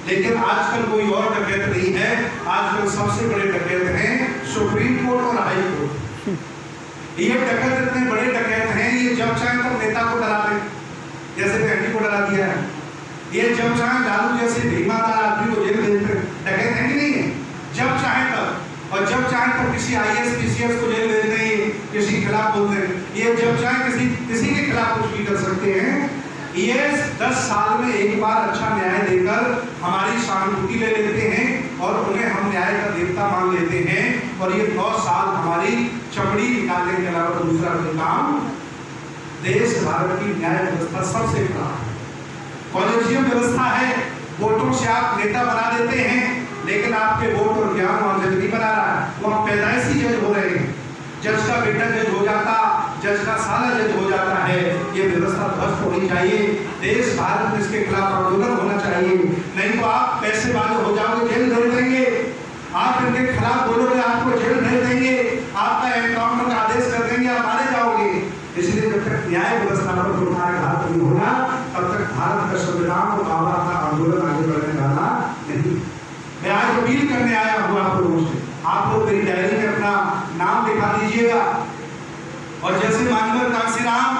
लेकिन आजकल कोई और डकैत नहीं है, आजकल सबसे बड़े डकैत हैं सुप्रीम कोर्ट और हाई कोर्ट। ये डकैत इतने बड़े डकैत हैं, ये जब चाहे तब नेता को डरा दें, जैसे गांधी को डरा दिया है। ये जब चाहे लालू जैसे भीमादार आदमी को जेल भेजते हैं, डकैत है कि नहीं है? जब चाहे तब, और जब चाहे तब किसी IAS PCS को जेल भेजते हैं, किसी के खिलाफ बोलते हैं। ये जब चाहे किसी के खिलाफ कुछ भी कर सकते हैं। ये 10 साल में एक बार अच्छा न्याय देकर हमारी सहानुभूति ले लेते हैं और उन्हें हम न्याय का देवता मान लेते हैं, और ये 9 साल हमारी चमड़ी निकालने के अलावा दूसरा कोई काम। देश भारत की न्याय व्यवस्था सबसे खराब है, कॉलेजियम व्यवस्था है। वोटों से आप नेता बना देते हैं, लेकिन आपके वोट और ज्ञान और जज नहीं बना रहा है, वो आप पैदाइशी जज हो रहे हैं। जज का बेटा जज हो जाता, जज का साला जज हो जाता है। ये व्यवस्था ध्वस्त होनी चाहिए। देश भारत में इसके खिलाफ आंदोलन होना चाहिए, नहीं तो आप पैसे वाले हो जाओगे, जेल भेज देंगे। आप इनके खिलाफ बोलोगे, आपको जेल भेज देंगे, आपका एनकाउंटर का आदेश कर देंगे, आप मारे जाओगे। इसलिए जब तक न्याय व्यवस्था पर कुठाराघात नहीं होगा, तब तक भारत का संविधान और बाबा का आंदोलन आगे बढ़ने वाला नहीं। मैं आज अपील करने आया हूँ आप लोगों से, आप लोग मेरी डायरी में अपना नाम लिखा दीजिएगा। और जैसे मानवर कांसीराम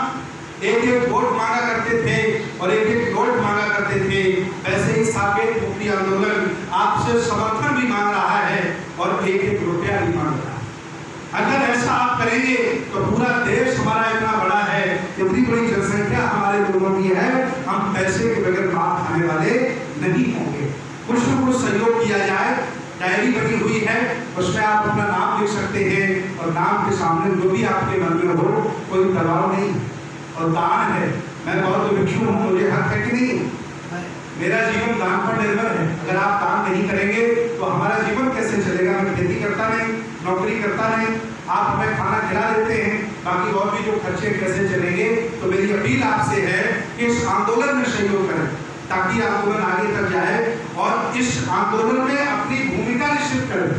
एक वोट मांगा करते थे और एक नोट मांगा करते थे, वैसे ही साकेत मुक्ति आंदोलन आपसे समर्थन भी मांग रहा है और एक रुपया भी मांग रहा है। अगर ऐसा आप करेंगे तो पूरा देश हमारा इतना बड़ा है, इतनी बड़ी जनसंख्या हमारे लोगों की है, हम पैसे के बगैर मार खाने वाले नहीं होंगे। कुछ न कुछ सहयोग किया जाए। डायरी बनी हुई है, उसमें आप अपना नाम लिख सकते हैं, और नाम के सामने जो भी आपके मन में हो, कोई दबाव नहीं और दान है। मैं बहुत भिक्षु हूँ, मुझे हक है कि नहीं? मेरा जीवन दान पर निर्भर है। अगर आप दान नहीं करेंगे तो हमारा जीवन कैसे चलेगा? मैं खेती करता नहीं, नौकरी करता नहीं, आप हमें खाना खिला देते हैं, बाकी और भी जो खर्चे कैसे चलेंगे? तो मेरी अपील आपसे है कि इस आंदोलन में सहयोग करें, ताकि आंदोलन आगे तक जाए, और इस आंदोलन में अपनी भूमिका निश्चित करें।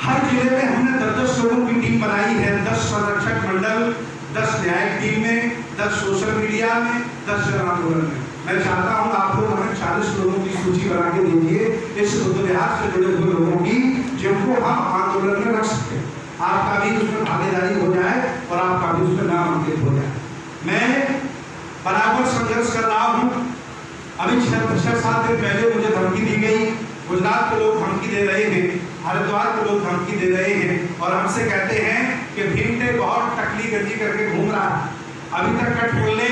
हर जिले में हमने 10-10 लोगों की टीम बनाई है, 10 संरक्षक मंडल, 10 न्यायिक टीम में, 10 सोशल मीडिया में, 10 जन आंदोलन में। मैं चाहता हूँ आप लोग हमें 40 लोगों की सूची बना के दीजिए, इस उद्योग से जुड़े हुए लोगों की, जिनको हम आंदोलन में रख सकते हैं। आपका भी उसमें भागीदारी हो जाए और आपका भी उसमें नाम अंकित हो जाए। मैं बराबर संघर्ष कर रहा हूँ। अभी 6-7 दिन पहले मुझे धमकी दी गई, गुजरात के लोग धमकी दे रहे हैं, हरिद्वार के लोग धमकी दे रहे हैं, और हमसे कहते हैं कि भीमटे बहुत टकली गंजी करके घूम रहा है। अभी तक कट बोलने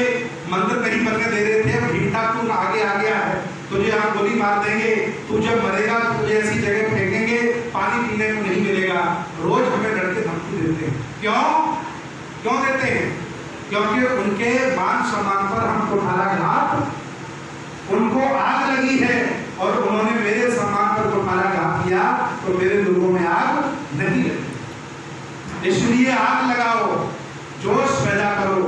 मंदिर नहीं बनने दे रहे थे, भीमटा तू आगे आ गया है, तुझे हम गोली मार देंगे, तू जब मरेगा तो तुझे ऐसी जगह फेंकेंगे, पानी पीने को नहीं मिलेगा। रोज हमें डरते धमकी देते हैं। क्यों देते हैं? क्योंकि उनके मान सम्मान पर हम कुठाराघात, उनको आग लगी है, और उन्होंने मेरे सम्मान पर कुठाराघात किया, तो मेरे लोगों में आग नहीं लगी। इसलिए आग लगाओ, जोश पैदा करो।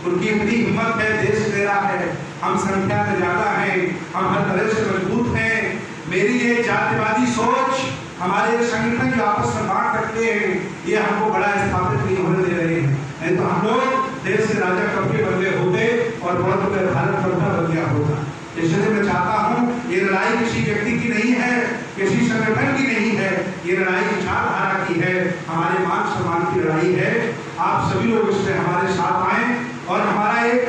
उनकी इतनी हिम्मत है, देश दे रहा है, हम संख्या में ज्यादा हैं, हम हर तरह से मजबूत हैं। मेरी ये जातिवादी सोच, हमारे संगठन जो आपस में बांट रखते हैं, ये हमको बड़ा स्थापित नहीं होने दे रहे हैं। नहीं तो हम लोग देश से राजा कब के बदले होते और बहुत बड़े भारत बंधा बन गया होगा। इसलिए मैं चाहता हूँ, ये लड़ाई किसी व्यक्ति की नहीं है, किसी संगठन की नहीं है, ये लड़ाई विचारधारा की है, हमारे मान सम्मान की लड़ाई है। आप सभी लोग इसमें हमारे साथ आए, और हमारा एक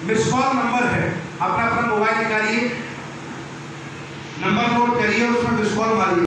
मिस कॉल नंबर है, अपना मोबाइल निकालिए, नंबर नोट करिए, उसमें मिस कॉल मारिए।